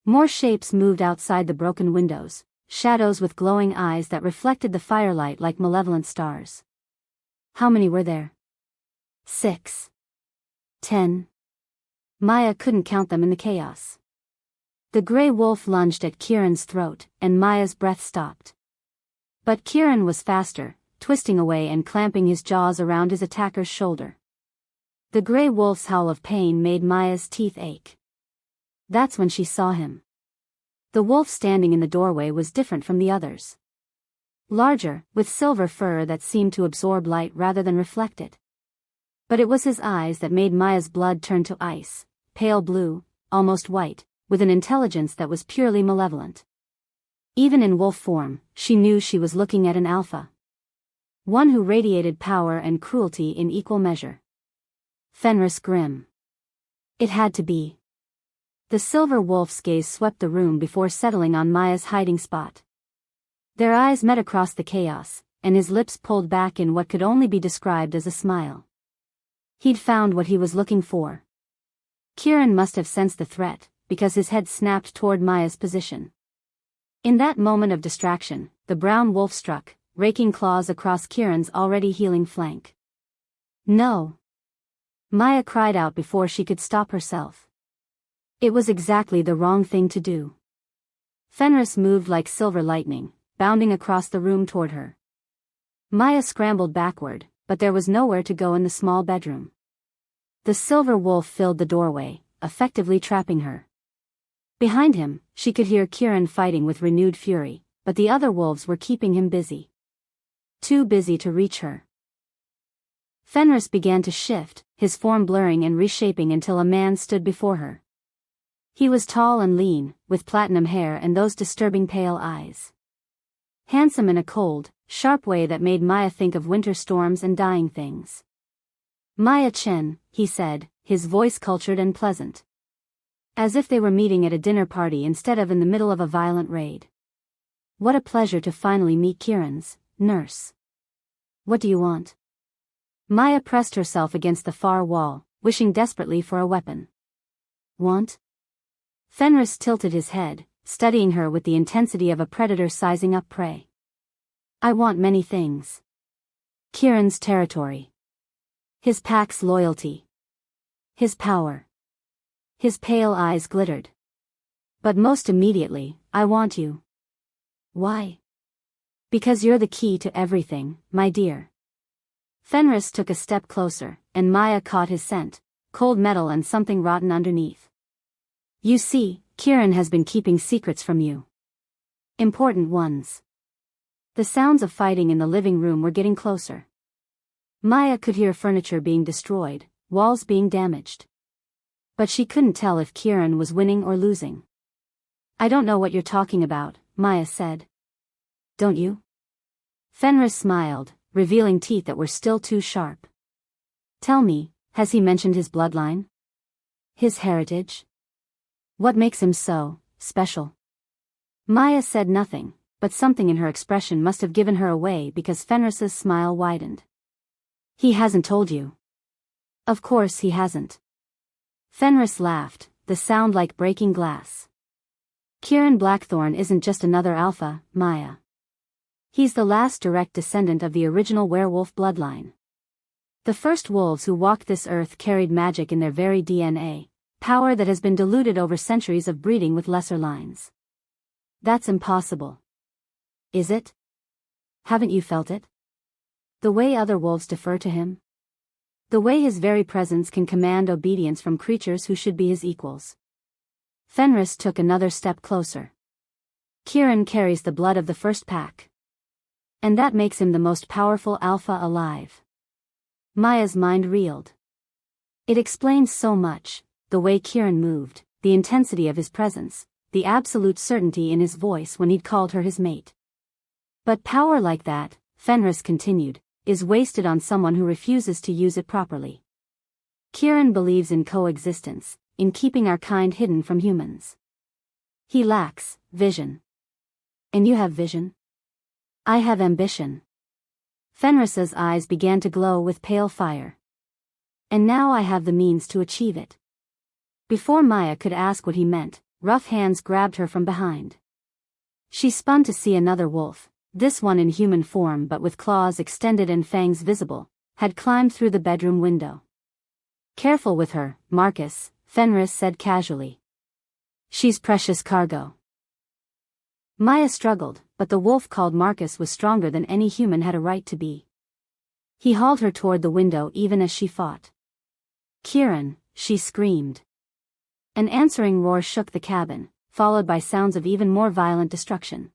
More shapes moved outside the broken windows, shadows with glowing eyes that reflected the firelight like malevolent stars. How many were there? 6. 10. Maya couldn't count them in the chaos. The gray wolf lunged at Kieran's throat, and Maya's breath stopped. But Kieran was faster, twisting away and clamping his jaws around his attacker's shoulder. The gray wolf's howl of pain made Maya's teeth ache. That's when she saw him. The wolf standing in the doorway was different from the others. Larger, with silver fur that seemed to absorb light rather than reflect it. But it was his eyes that made Maya's blood turn to ice, pale blue, almost white, with an intelligence that was purely malevolent. Even in wolf form, she knew she was looking at an alpha. One who radiated power and cruelty in equal measure. Fenris Grimm. It had to be. The silver wolf's gaze swept the room before settling on Maya's hiding spot. Their eyes met across the chaos, and his lips pulled back in what could only be described as a smile. He'd found what he was looking for. Kieran must have sensed the threat, because his head snapped toward Maya's position. In that moment of distraction, the brown wolf struck, raking claws across Kieran's already healing flank. No! Maya cried out before she could stop herself. It was exactly the wrong thing to do. Fenris moved like silver lightning, bounding across the room toward her. Maya scrambled backward, but there was nowhere to go in the small bedroom. The silver wolf filled the doorway, effectively trapping her. Behind him, she could hear Kieran fighting with renewed fury, but the other wolves were keeping him busy. Too busy to reach her. Fenris began to shift, his form blurring and reshaping until a man stood before her. He was tall and lean, with platinum hair and those disturbing pale eyes. Handsome in a cold, sharp way that made Maya think of winter storms and dying things. Maya Chen, he said, his voice cultured and pleasant. As if they were meeting at a dinner party instead of in the middle of a violent raid. What a pleasure to finally meet Kieran's nurse. What do you want? Maya pressed herself against the far wall, wishing desperately for a weapon. Want? Fenris tilted his head, studying her with the intensity of a predator sizing up prey. I want many things. Kieran's territory. His pack's loyalty. His power. His pale eyes glittered. But most immediately, I want you. Why? Because you're the key to everything, my dear. Fenris took a step closer, and Maya caught his scent, cold metal and something rotten underneath. You see, Kieran has been keeping secrets from you. Important ones. The sounds of fighting in the living room were getting closer. Maya could hear furniture being destroyed, walls being damaged. But she couldn't tell if Kieran was winning or losing. I don't know what you're talking about, Maya said. Don't you? Fenris smiled, revealing teeth that were still too sharp. Tell me, has he mentioned his bloodline? His heritage? What makes him so special? Maya said nothing, but something in her expression must have given her away because Fenris's smile widened. He hasn't told you. Of course he hasn't. Fenris laughed, the sound like breaking glass. Kieran Blackthorn isn't just another alpha, Maya. He's the last direct descendant of the original werewolf bloodline. The first wolves who walked this earth carried magic in their very DNA, power that has been diluted over centuries of breeding with lesser lines. That's impossible. Is it? Haven't you felt it? The way other wolves defer to him? The way his very presence can command obedience from creatures who should be his equals. Fenris took another step closer. Kieran carries the blood of the first pack. And that makes him the most powerful alpha alive. Maya's mind reeled. It explains so much, the way Kieran moved, the intensity of his presence, the absolute certainty in his voice when he'd called her his mate. But power like that, Fenris continued, is wasted on someone who refuses to use it properly. Kieran believes in coexistence, in keeping our kind hidden from humans. He lacks vision. And you have vision? I have ambition. Fenris's eyes began to glow with pale fire. And now I have the means to achieve it. Before Maya could ask what he meant, rough hands grabbed her from behind. She spun to see another wolf, this one in human form but with claws extended and fangs visible, had climbed through the bedroom window. Careful with her, Marcus, Fenris said casually. She's precious cargo. Maya struggled, but the wolf called Marcus was stronger than any human had a right to be. He hauled her toward the window even as she fought. Kieran, she screamed. An answering roar shook the cabin, followed by sounds of even more violent destruction.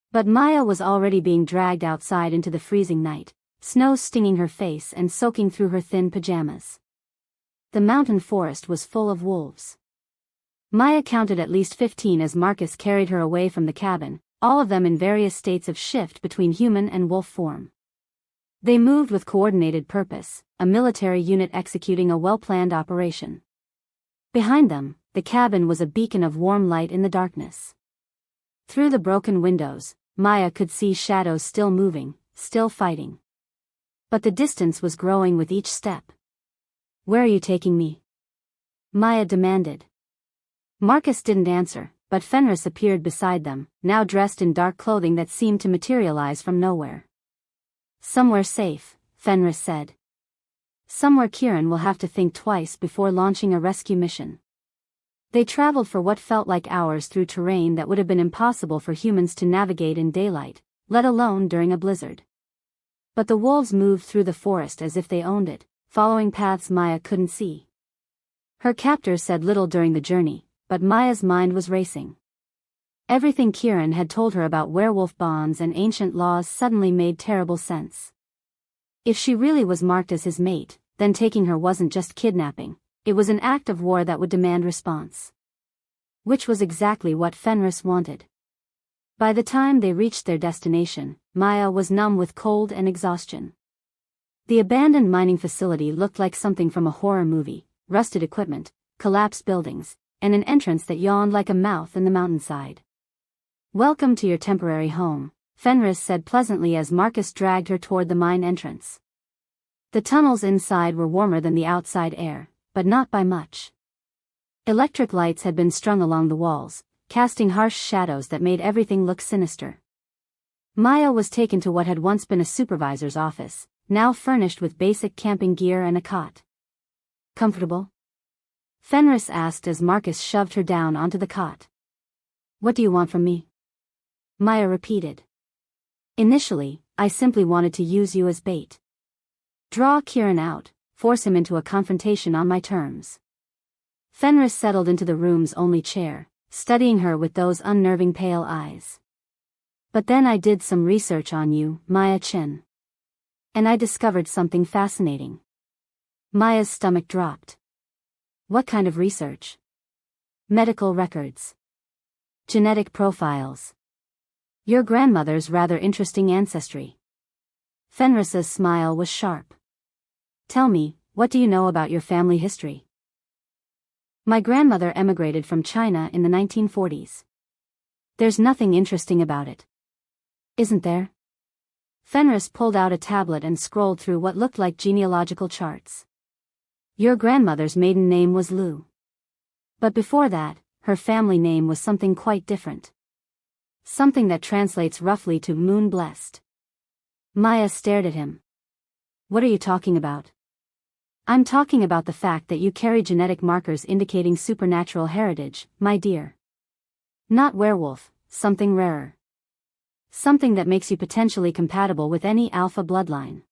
But Maya was already being dragged outside into the freezing night, snow stinging her face and soaking through her thin pajamas. The mountain forest was full of wolves. Maya counted at least 15 as Marcus carried her away from the cabin, all of them in various states of shift between human and wolf form. They moved with coordinated purpose, a military unit executing a well-planned operation. Behind them, the cabin was a beacon of warm light in the darkness. Through the broken windows, Maya could see shadows still moving, still fighting. But the distance was growing with each step. "Where are you taking me?" Maya demanded. Marcus didn't answer, but Fenris appeared beside them, now dressed in dark clothing that seemed to materialize from nowhere. "Somewhere safe," Fenris said. "Somewhere Kieran will have to think twice before launching a rescue mission." They traveled for what felt like hours through terrain that would have been impossible for humans to navigate in daylight, let alone during a blizzard. But the wolves moved through the forest as if they owned it, following paths Maya couldn't see. Her captors said little during the journey, but Maya's mind was racing. Everything Kieran had told her about werewolf bonds and ancient laws suddenly made terrible sense. If she really was marked as his mate, then taking her wasn't just kidnapping, it was an act of war that would demand response. Which was exactly what Fenris wanted. By the time they reached their destination, Maya was numb with cold and exhaustion. The abandoned mining facility looked like something from a horror movie: rusted equipment, collapsed buildings, and an entrance that yawned like a mouth in the mountainside. "Welcome to your temporary home," Fenris said pleasantly as Marcus dragged her toward the mine entrance. The tunnels inside were warmer than the outside air, but not by much. Electric lights had been strung along the walls, casting harsh shadows that made everything look sinister. Maya was taken to what had once been a supervisor's office, now furnished with basic camping gear and a cot. "Comfortable?" Fenris asked as Marcus shoved her down onto the cot. "What do you want from me?" Maya repeated. "Initially, I simply wanted to use you as bait. Draw Kieran out, force him into a confrontation on my terms." Fenris settled into the room's only chair, studying her with those unnerving pale eyes. "But then I did some research on you, Maya Chen. And I discovered something fascinating." Maya's stomach dropped. "What kind of research?" "Medical records. Genetic profiles. Your grandmother's rather interesting ancestry." Fenris's smile was sharp. "Tell me, what do you know about your family history?" "My grandmother emigrated from China in the 1940s. There's nothing interesting about it." "Isn't there?" Fenris pulled out a tablet and scrolled through what looked like genealogical charts. "Your grandmother's maiden name was Lu. But before that, her family name was something quite different. Something that translates roughly to moon-blessed." Maya stared at him. "What are you talking about?" "I'm talking about the fact that you carry genetic markers indicating supernatural heritage, my dear. Not werewolf, something rarer. Something that makes you potentially compatible with any alpha bloodline."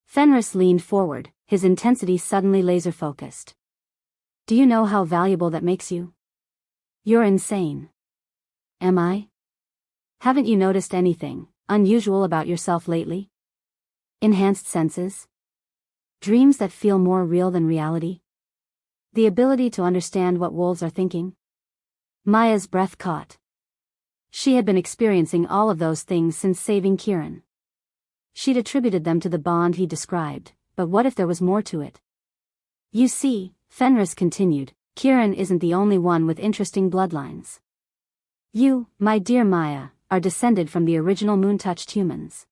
Fenris leaned forward, his intensity suddenly laser-focused. "Do you know how valuable that makes you?" "You're insane." "Am I? Haven't you noticed anything unusual about yourself lately? Enhanced senses? Dreams that feel more real than reality? The ability to understand what wolves are thinking?" Maya's breath caught. She had been experiencing all of those things since saving Kieran. She'd attributed them to the bond he described, but what if there was more to it? "You see," Fenris continued, "Kieran isn't the only one with interesting bloodlines. You, my dear Maya, are descended from the original moon-touched humans.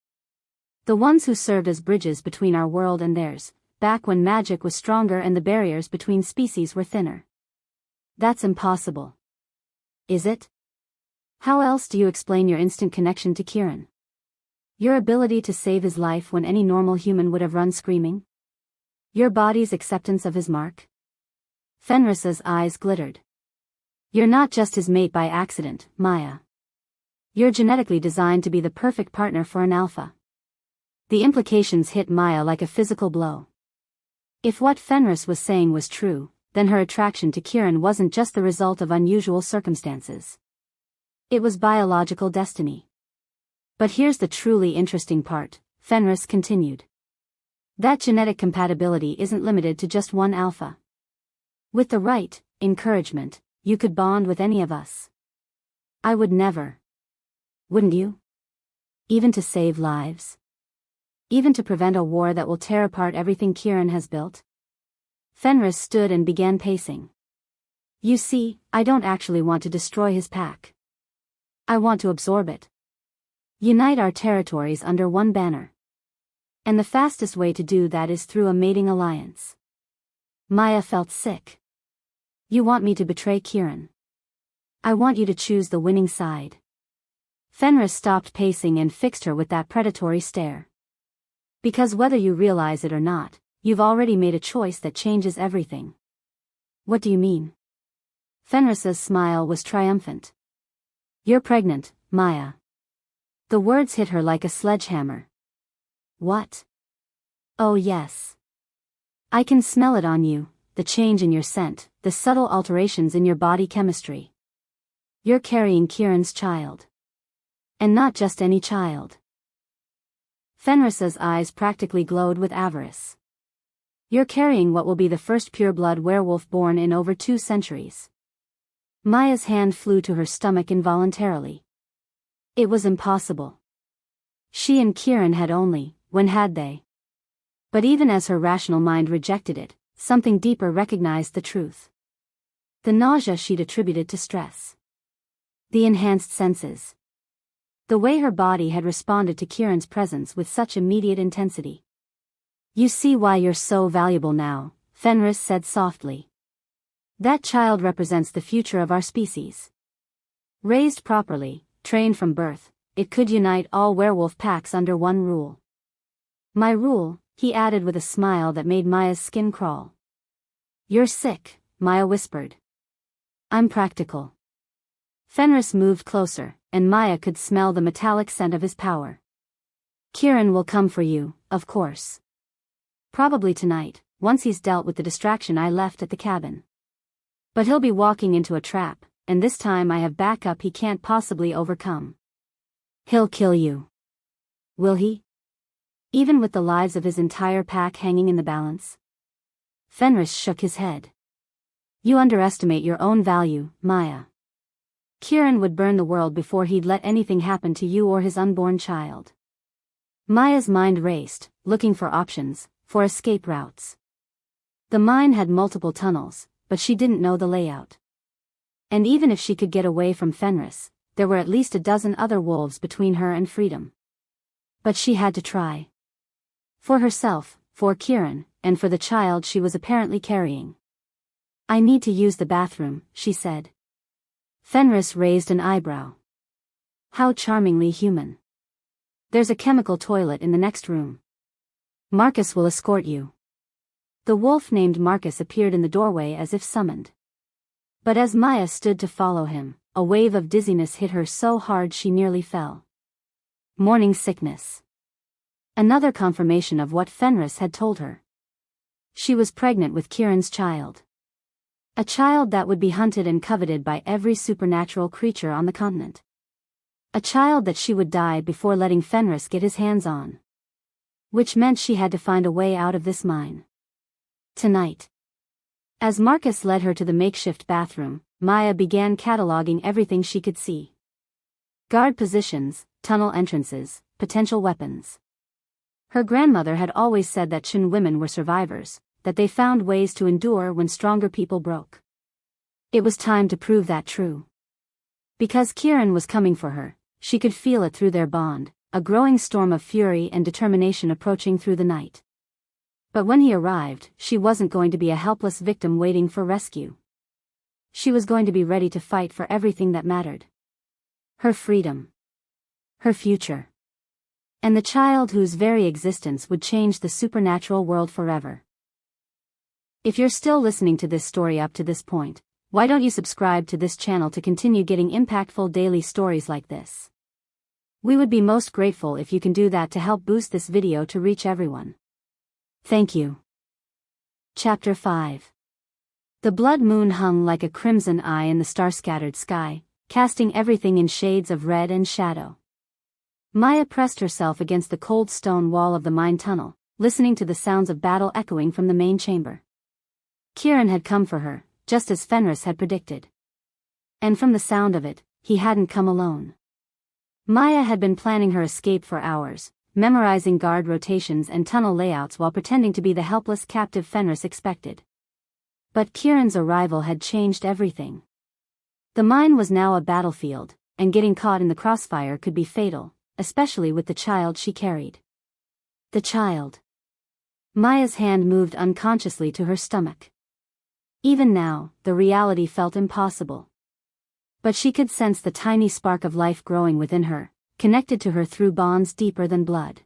The ones who served as bridges between our world and theirs, back when magic was stronger and the barriers between species were thinner." "That's impossible." "Is it? How else do you explain your instant connection to Kieran? Your ability to save his life when any normal human would have run screaming? Your body's acceptance of his mark?" Fenris's eyes glittered. "You're not just his mate by accident, Maya. You're genetically designed to be the perfect partner for an alpha." The implications hit Maya like a physical blow. If what Fenris was saying was true, then her attraction to Kieran wasn't just the result of unusual circumstances. It was biological destiny. "But here's the truly interesting part," Fenris continued. "That genetic compatibility isn't limited to just one alpha. With the right encouragement, you could bond with any of us." "I would never." Wouldn't you? Even to save lives? Even to prevent a war that will tear apart everything Kieran has built? Fenris stood and began pacing. You see, I don't actually want to destroy his pack. I want to absorb it. Unite our territories under one banner. And the fastest way to do that is through a mating alliance. Maya felt sick. You want me to betray Kieran? I want you to choose the winning side. Fenris stopped pacing and fixed her with that predatory stare. Because whether you realize it or not, you've already made a choice that changes everything. What do you mean? Fenris's smile was triumphant. You're pregnant, Maya. The words hit her like a sledgehammer. What? Oh yes. I can smell it on you, the change in your scent, the subtle alterations in your body chemistry. You're carrying Kieran's child. And not just any child. Fenris's eyes practically glowed with avarice. You're carrying what will be the first pure-blood werewolf born in over 2 centuries. Maya's hand flew to her stomach involuntarily. It was impossible. She and Kieran had only, when had they? But even as her rational mind rejected it, something deeper recognized the truth. The nausea she'd attributed to stress. The enhanced senses. The way her body had responded to Kieran's presence with such immediate intensity. You see why you're so valuable now, Fenris said softly. That child represents the future of our species. Raised properly, trained from birth, it could unite all werewolf packs under one rule. My rule, he added with a smile that made Maya's skin crawl. You're sick, Maya whispered. I'm practical. Fenris moved closer, and Maya could smell the metallic scent of his power. Kieran will come for you, of course. Probably tonight, once he's dealt with the distraction I left at the cabin. But he'll be walking into a trap, and this time I have backup he can't possibly overcome. He'll kill you. Will he? Even with the lives of his entire pack hanging in the balance? Fenris shook his head. You underestimate your own value, Maya. Kieran would burn the world before he'd let anything happen to you or his unborn child. Maya's mind raced, looking for options, for escape routes. The mine had multiple tunnels, but she didn't know the layout. And even if she could get away from Fenris, there were at least a dozen other wolves between her and freedom. But she had to try. For herself, for Kieran, and for the child she was apparently carrying. I need to use the bathroom, she said. Fenris raised an eyebrow. How charmingly human. There's a chemical toilet in the next room. Marcus will escort you. The wolf named Marcus appeared in the doorway as if summoned. But as Maya stood to follow him, a wave of dizziness hit her so hard she nearly fell. Morning sickness. Another confirmation of what Fenris had told her. She was pregnant with Kieran's child. A child that would be hunted and coveted by every supernatural creature on the continent. A child that she would die before letting Fenris get his hands on. Which meant she had to find a way out of this mine. Tonight. As Marcus led her to the makeshift bathroom, Maya began cataloging everything she could see. Guard positions, tunnel entrances, potential weapons. Her grandmother had always said that Chun women were survivors, that they found ways to endure when stronger people broke. It was time to prove that true. Because Kieran was coming for her, she could feel it through their bond, a growing storm of fury and determination approaching through the night. But when he arrived, she wasn't going to be a helpless victim waiting for rescue. She was going to be ready to fight for everything that mattered. Her freedom. Her future. And the child whose very existence would change the supernatural world forever. If you're still listening to this story up to this point, why don't you subscribe to this channel to continue getting impactful daily stories like this? We would be most grateful if you can do that to help boost this video to reach everyone. Thank you. Chapter 5. The blood moon hung like a crimson eye in the star-scattered sky, casting everything in shades of red and shadow. Maya pressed herself against the cold stone wall of the mine tunnel, listening to the sounds of battle echoing from the main chamber. Kieran had come for her, just as Fenris had predicted. And from the sound of it, he hadn't come alone. Maya had been planning her escape for hours, memorizing guard rotations and tunnel layouts while pretending to be the helpless captive Fenris expected. But Kieran's arrival had changed everything. The mine was now a battlefield, and getting caught in the crossfire could be fatal, especially with the child she carried. The child. Maya's hand moved unconsciously to her stomach. Even now, the reality felt impossible. But she could sense the tiny spark of life growing within her, connected to her through bonds deeper than blood.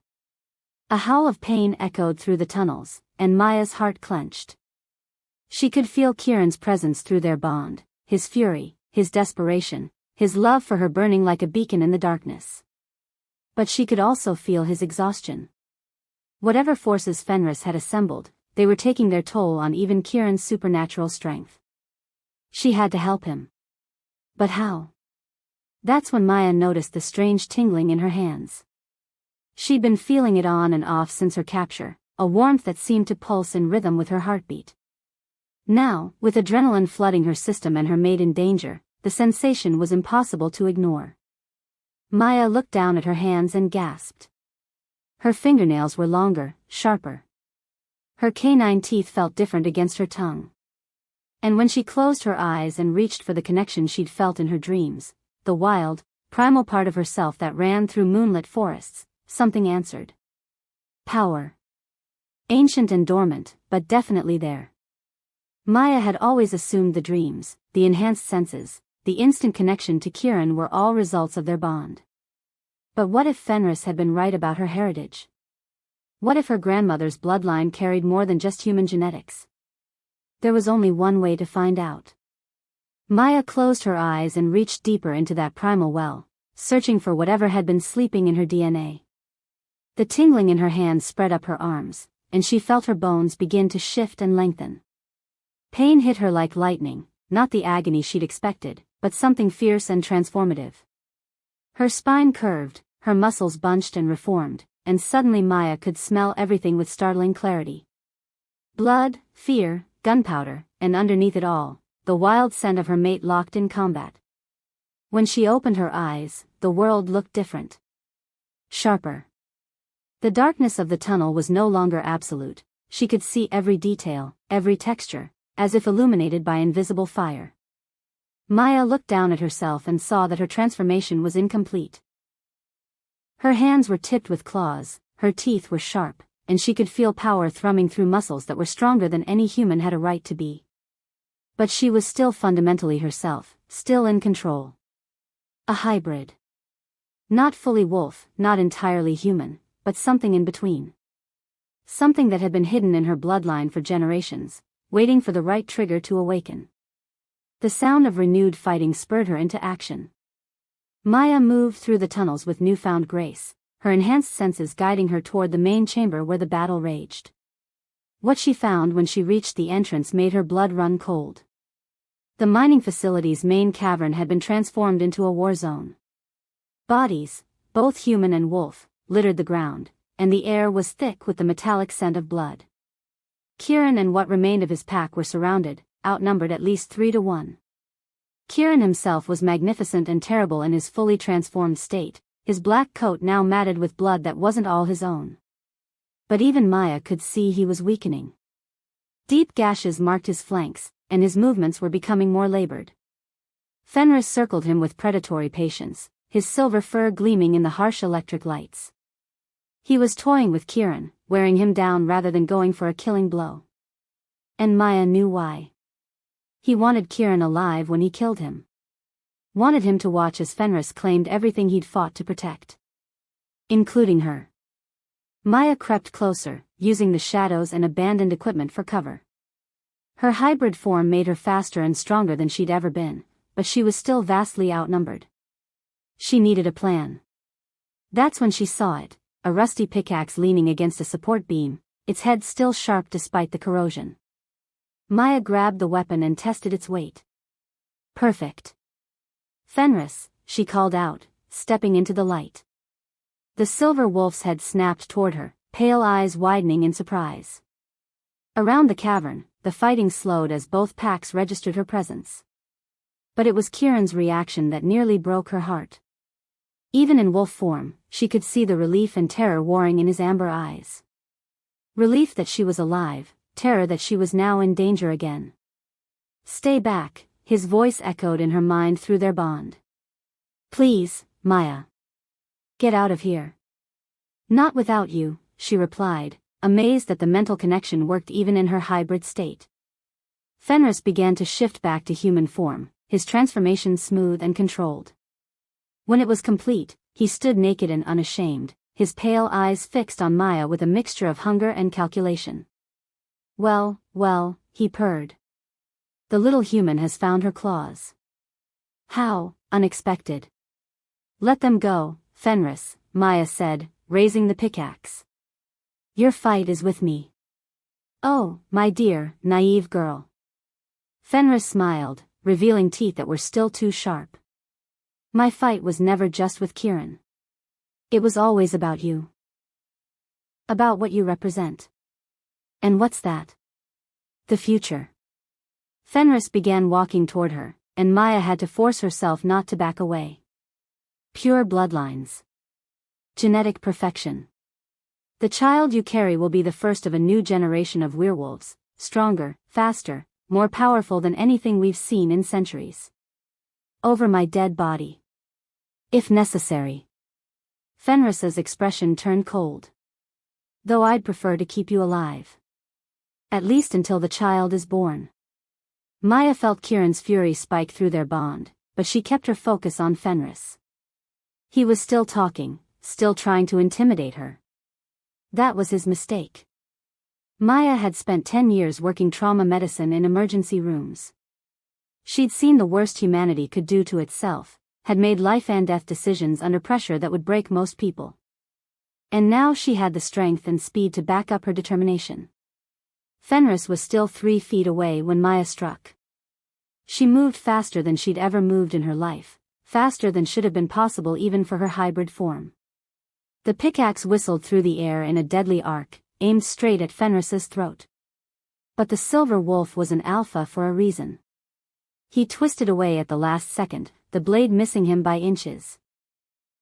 A howl of pain echoed through the tunnels, and Maya's heart clenched. She could feel Kieran's presence through their bond, his fury, his desperation, his love for her burning like a beacon in the darkness. But she could also feel his exhaustion. Whatever forces Fenris had assembled, they were taking their toll on even Kieran's supernatural strength. She had to help him. But how? That's when Maya noticed the strange tingling in her hands. She'd been feeling it on and off since her capture, a warmth that seemed to pulse in rhythm with her heartbeat. Now, with adrenaline flooding her system and her mate in danger, the sensation was impossible to ignore. Maya looked down at her hands and gasped. Her fingernails were longer, sharper. Her canine teeth felt different against her tongue. And when she closed her eyes and reached for the connection she'd felt in her dreams, the wild, primal part of herself that ran through moonlit forests, something answered. Power. Ancient and dormant, but definitely there. Maya had always assumed the dreams, the enhanced senses, the instant connection to Kieran were all results of their bond. But what if Fenris had been right about her heritage? What if her grandmother's bloodline carried more than just human genetics? There was only one way to find out. Maya closed her eyes and reached deeper into that primal well, searching for whatever had been sleeping in her DNA. The tingling in her hands spread up her arms, and she felt her bones begin to shift and lengthen. Pain hit her like lightning, not the agony she'd expected, but something fierce and transformative. Her spine curved, her muscles bunched and reformed, and suddenly Maya could smell everything with startling clarity. Blood, fear, gunpowder, and underneath it all, the wild scent of her mate locked in combat. When she opened her eyes, the world looked different. Sharper. The darkness of the tunnel was no longer absolute. She could see every detail, every texture, as if illuminated by invisible fire. Maya looked down at herself and saw that her transformation was incomplete. Her hands were tipped with claws, her teeth were sharp, and she could feel power thrumming through muscles that were stronger than any human had a right to be. But she was still fundamentally herself, still in control. A hybrid. Not fully wolf, not entirely human, but something in between. Something that had been hidden in her bloodline for generations, waiting for the right trigger to awaken. The sound of renewed fighting spurred her into action. Maya moved through the tunnels with newfound grace, her enhanced senses guiding her toward the main chamber where the battle raged. What she found when she reached the entrance made her blood run cold. The mining facility's main cavern had been transformed into a war zone. Bodies, both human and wolf, littered the ground, and the air was thick with the metallic scent of blood. Kieran and what remained of his pack were surrounded, outnumbered at least 3-1. Kieran himself was magnificent and terrible in his fully transformed state, his black coat now matted with blood that wasn't all his own. But even Maya could see he was weakening. Deep gashes marked his flanks, and his movements were becoming more labored. Fenris circled him with predatory patience, his silver fur gleaming in the harsh electric lights. He was toying with Kieran, wearing him down rather than going for a killing blow. And Maya knew why. He wanted Kieran alive when he killed him. Wanted him to watch as Fenris claimed everything he'd fought to protect. Including her. Maya crept closer, using the shadows and abandoned equipment for cover. Her hybrid form made her faster and stronger than she'd ever been, but she was still vastly outnumbered. She needed a plan. That's when she saw it, a rusty pickaxe leaning against a support beam, its head still sharp despite the corrosion. Maya grabbed the weapon and tested its weight. Perfect. Fenris, she called out, stepping into the light. The silver wolf's head snapped toward her, pale eyes widening in surprise. Around the cavern, the fighting slowed as both packs registered her presence. But it was Kieran's reaction that nearly broke her heart. Even in wolf form, she could see the relief and terror warring in his amber eyes. Relief that she was alive, terror that she was now in danger again. "Stay back," his voice echoed in her mind through their bond. "Please, Maya. Get out of here." "Not without you," she replied, amazed that the mental connection worked even in her hybrid state. Fenris began to shift back to human form, his transformation smooth and controlled. When it was complete, he stood naked and unashamed, his pale eyes fixed on Maya with a mixture of hunger and calculation. Well, he purred. The little human has found her claws. How unexpected." "Let them go, Fenris," Maya said, raising the pickaxe. "Your fight is with me." "Oh, my dear, naive girl." Fenris smiled, revealing teeth that were still too sharp. "My fight was never just with Kieran. It was always about you. About what you represent." "And what's that?" "The future." Fenris began walking toward her, and Maya had to force herself not to back away. "Pure bloodlines. Genetic perfection. The child you carry will be the first of a new generation of werewolves, stronger, faster, more powerful than anything we've seen in centuries. Over my dead body. If necessary." Fenris's expression turned cold. "Though I'd prefer to keep you alive. At least until the child is born." Maya felt Kieran's fury spike through their bond, but she kept her focus on Fenris. He was still talking, still trying to intimidate her. That was his mistake. Maya had spent 10 years working trauma medicine in emergency rooms. She'd seen the worst humanity could do to itself, had made life and death decisions under pressure that would break most people. And now she had the strength and speed to back up her determination. Fenris was still 3 feet away when Maya struck. She moved faster than she'd ever moved in her life, faster than should have been possible even for her hybrid form. The pickaxe whistled through the air in a deadly arc, aimed straight at Fenris's throat. But the silver wolf was an alpha for a reason. He twisted away at the last second, the blade missing him by inches.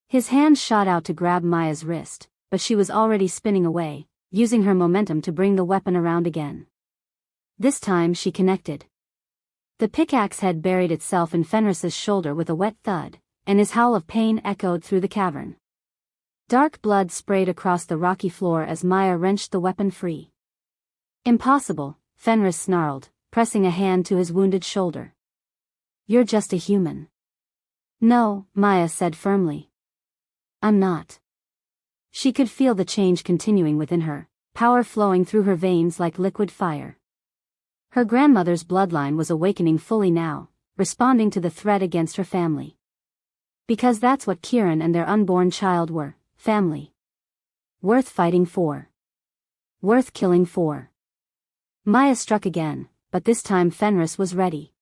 His hand shot out to grab Maya's wrist, but she was already spinning away, using her momentum to bring the weapon around again. This time she connected. The pickaxe head buried itself in Fenris's shoulder with a wet thud, and his howl of pain echoed through the cavern. Dark blood sprayed across the rocky floor as Maya wrenched the weapon free. "Impossible," Fenris snarled, pressing a hand to his wounded shoulder. "You're just a human." "No," Maya said firmly. "I'm not." She could feel the change continuing within her, power flowing through her veins like liquid fire. Her grandmother's bloodline was awakening fully now, responding to the threat against her family. Because that's what Kieran and their unborn child were, family. Worth fighting for. Worth killing for. Maya struck again, but this time Fenris was ready.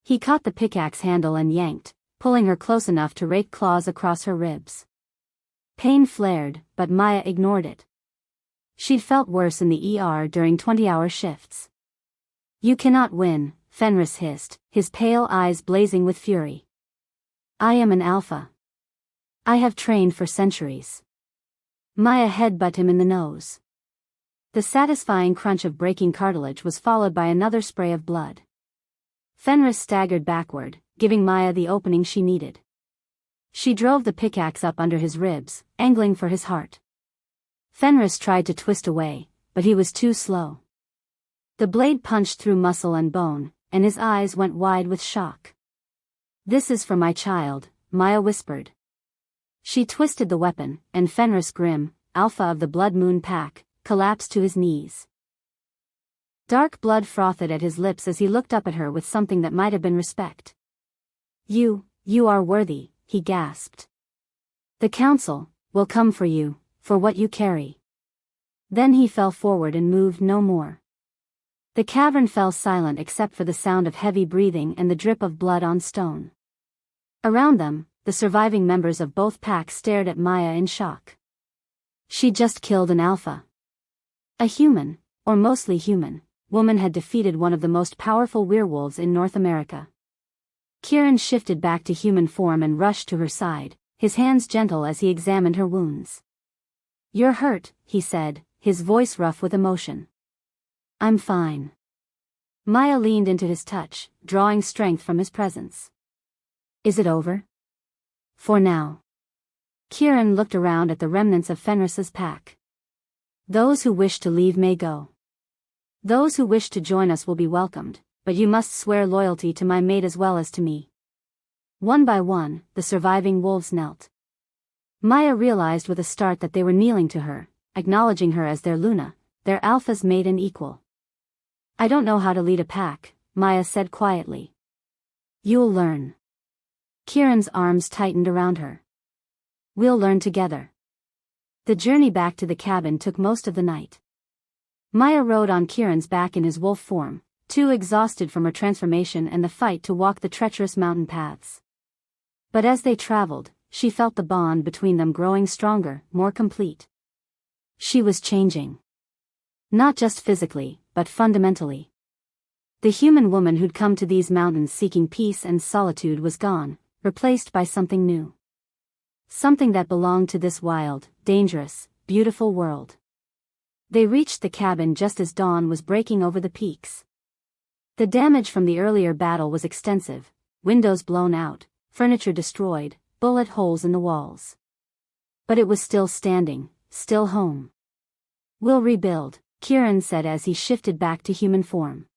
He caught the pickaxe handle and yanked, pulling her close enough to rake claws across her ribs. Pain flared, but Maya ignored it. She'd felt worse in the ER during 20-hour shifts. "You cannot win," Fenris hissed, his pale eyes blazing with fury. "I am an alpha. I have trained for centuries." Maya headbutted him in the nose. The satisfying crunch of breaking cartilage was followed by another spray of blood. Fenris staggered backward, giving Maya the opening she needed. She drove the pickaxe up under his ribs, angling for his heart. Fenris tried to twist away, but he was too slow. The blade punched through muscle and bone, and his eyes went wide with shock. "This is for my child," Maya whispered. She twisted the weapon, and Fenris Grimm, alpha of the Blood Moon Pack, collapsed to his knees. Dark blood frothed at his lips as he looked up at her with something that might have been respect. You are worthy," he gasped. "The council will come for you, for what you carry." Then he fell forward and moved no more. The cavern fell silent except for the sound of heavy breathing and the drip of blood on stone. Around them, the surviving members of both packs stared at Maya in shock. She just killed an alpha. A human, or mostly human, woman had defeated one of the most powerful werewolves in North America. Kieran shifted back to human form and rushed to her side, his hands gentle as he examined her wounds. "You're hurt," he said, his voice rough with emotion. "I'm fine." Maya leaned into his touch, drawing strength from his presence. "Is it over?" "For now." Kieran looked around at the remnants of Fenris's pack. "Those who wish to leave may go. Those who wish to join us will be welcomed, but you must swear loyalty to my mate as well as to me." One by one, the surviving wolves knelt. Maya realized with a start that they were kneeling to her, acknowledging her as their Luna, their Alpha's mate and equal. "I don't know how to lead a pack," Maya said quietly. "You'll learn." Kieran's arms tightened around her. "We'll learn together." The journey back to the cabin took most of the night. Maya rode on Kieran's back in his wolf form, too exhausted from her transformation and the fight to walk the treacherous mountain paths. But as they traveled, she felt the bond between them growing stronger, more complete. She was changing. Not just physically, but fundamentally. The human woman who'd come to these mountains seeking peace and solitude was gone, replaced by something new. Something that belonged to this wild, dangerous, beautiful world. They reached the cabin just as dawn was breaking over the peaks. The damage from the earlier battle was extensive, windows blown out, furniture destroyed, bullet holes in the walls. But it was still standing, still home. "We'll rebuild," Kieran said as he shifted back to human form.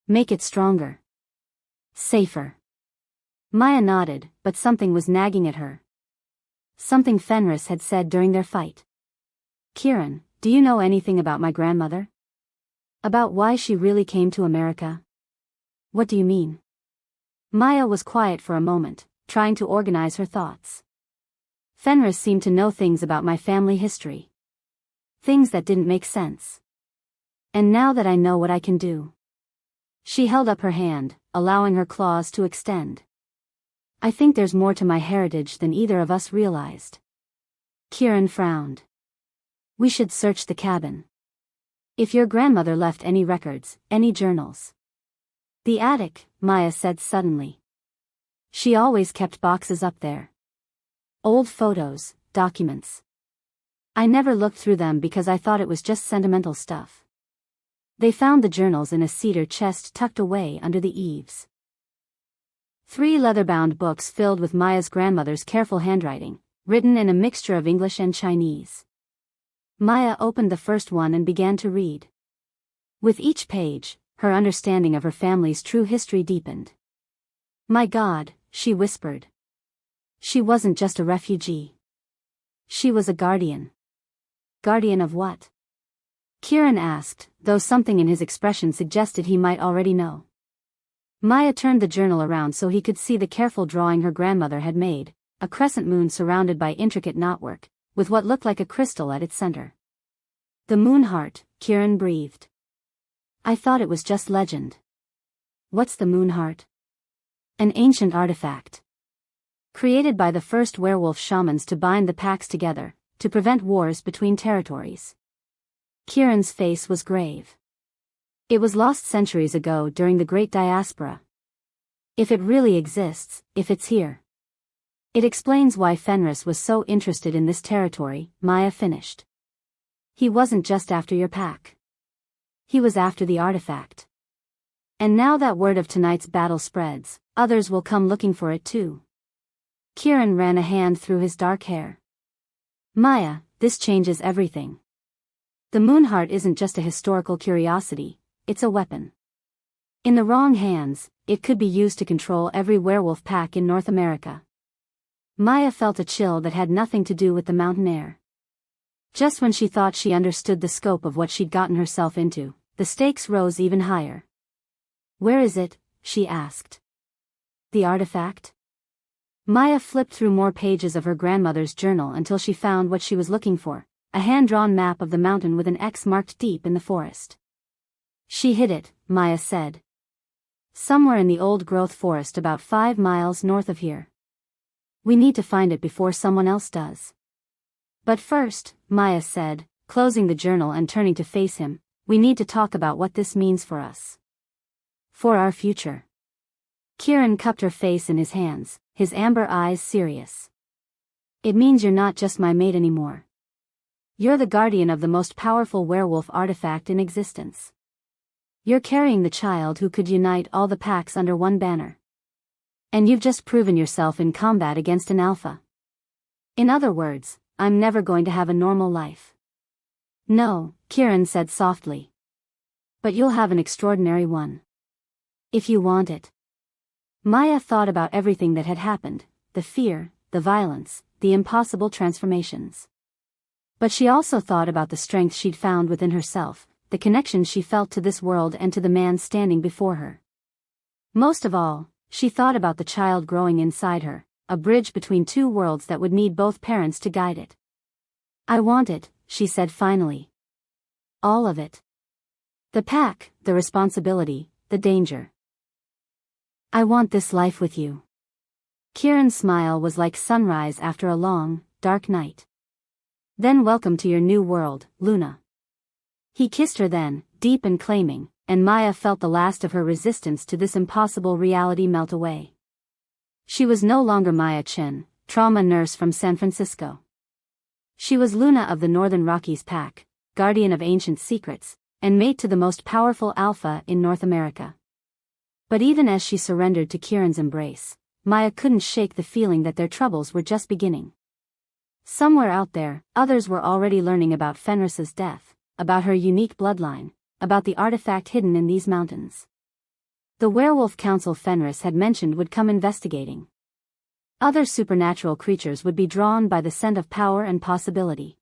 "Make it stronger. Safer." Maya nodded, but something was nagging at her. Something Fenris had said during their fight. "Kieran, do you know anything about my grandmother? About why she really came to America?" "What do you mean?" Maya was quiet for a moment, trying to organize her thoughts. "Fenris seemed to know things about my family history. Things that didn't make sense. And now that I know what I can do." She held up her hand, allowing her claws to extend. "I think there's more to my heritage than either of us realized." Kieran frowned. "We should search the cabin. If your grandmother left any records, any journals." "The attic," Maya said suddenly. "She always kept boxes up there. Old photos, documents. I never looked through them because I thought it was just sentimental stuff." They found the journals in a cedar chest tucked away under the eaves. 3 leather-bound books filled with Maya's grandmother's careful handwriting, written in a mixture of English and Chinese. Maya opened the first one and began to read. With each page, her understanding of her family's true history deepened. "My God," she whispered. "She wasn't just a refugee. She was a guardian." "Guardian of what?" Kieran asked, though something in his expression suggested he might already know. Maya turned the journal around so he could see the careful drawing her grandmother had made, a crescent moon surrounded by intricate knotwork, with what looked like a crystal at its center. "The moon heart," Kieran breathed. "I thought it was just legend." "What's the moon heart?" "An ancient artifact. Created by the first werewolf shamans to bind the packs together, to prevent wars between territories." Kieran's face was grave. "It was lost centuries ago during the Great Diaspora. If it really exists, if it's here. It explains why Fenris was so interested in this territory," Maya finished. "He wasn't just after your pack. He was after the artifact. And now that word of tonight's battle spreads, others will come looking for it too." Kieran ran a hand through his dark hair. "Maya, this changes everything. The Moonheart isn't just a historical curiosity, it's a weapon. In the wrong hands, it could be used to control every werewolf pack in North America." Maya felt a chill that had nothing to do with the mountain air. Just when she thought she understood the scope of what she'd gotten herself into, the stakes rose even higher. "Where is it?" she asked. "The artifact?" Maya flipped through more pages of her grandmother's journal until she found what she was looking for, a hand-drawn map of the mountain with an X marked deep in the forest. "She hid it," Maya said. "Somewhere in the old-growth forest about 5 miles north of here. We need to find it before someone else does." "But first," Maya said, closing the journal and turning to face him, "we need to talk about what this means for us. For our future." Kieran cupped her face in his hands, his amber eyes serious. It means you're not just my mate anymore. You're the guardian of the most powerful werewolf artifact in existence. You're carrying the child who could unite all the packs under one banner. And you've just proven yourself in combat against an alpha. In other words, I'm never going to have a normal life. No, Kieran said softly. But you'll have an extraordinary one. If you want it. Maya thought about everything that had happened, the fear, the violence, the impossible transformations. But she also thought about the strength she'd found within herself, the connection she felt to this world and to the man standing before her. Most of all, she thought about the child growing inside her, a bridge between two worlds that would need both parents to guide it. I want it, she said finally. All of it. The pack, the responsibility, the danger. I want this life with you. Kieran's smile was like sunrise after a long, dark night. Then welcome to your new world, Luna. He kissed her then, deep and claiming, and Maya felt the last of her resistance to this impossible reality melt away. She was no longer Maya Chen, trauma nurse from San Francisco. She was Luna of the Northern Rockies pack, guardian of ancient secrets, and mate to the most powerful alpha in North America. But even as she surrendered to Kieran's embrace, Maya couldn't shake the feeling that their troubles were just beginning. Somewhere out there, others were already learning about Fenris's death, about her unique bloodline, about the artifact hidden in these mountains. The werewolf council Fenris had mentioned would come investigating. Other supernatural creatures would be drawn by the scent of power and possibility.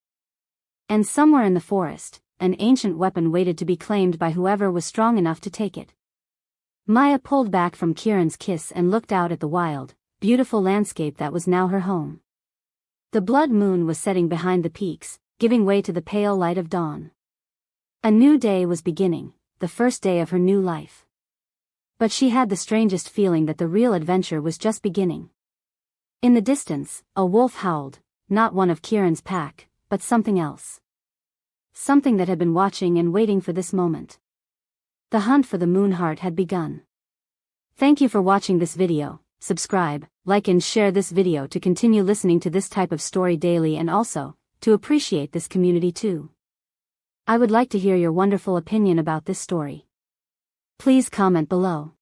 And somewhere in the forest, an ancient weapon waited to be claimed by whoever was strong enough to take it. Maya pulled back from Kieran's kiss and looked out at the wild, beautiful landscape that was now her home. The blood moon was setting behind the peaks, giving way to the pale light of dawn. A new day was beginning, the first day of her new life. But she had the strangest feeling that the real adventure was just beginning. In the distance, a wolf howled, not one of Kieran's pack, but something else. Something that had been watching and waiting for this moment. The hunt for the Moonheart had begun. Thank you for watching this video. Subscribe, like and share this video to continue listening to this type of story daily and also, to appreciate this community too. I would like to hear your wonderful opinion about this story. Please comment below.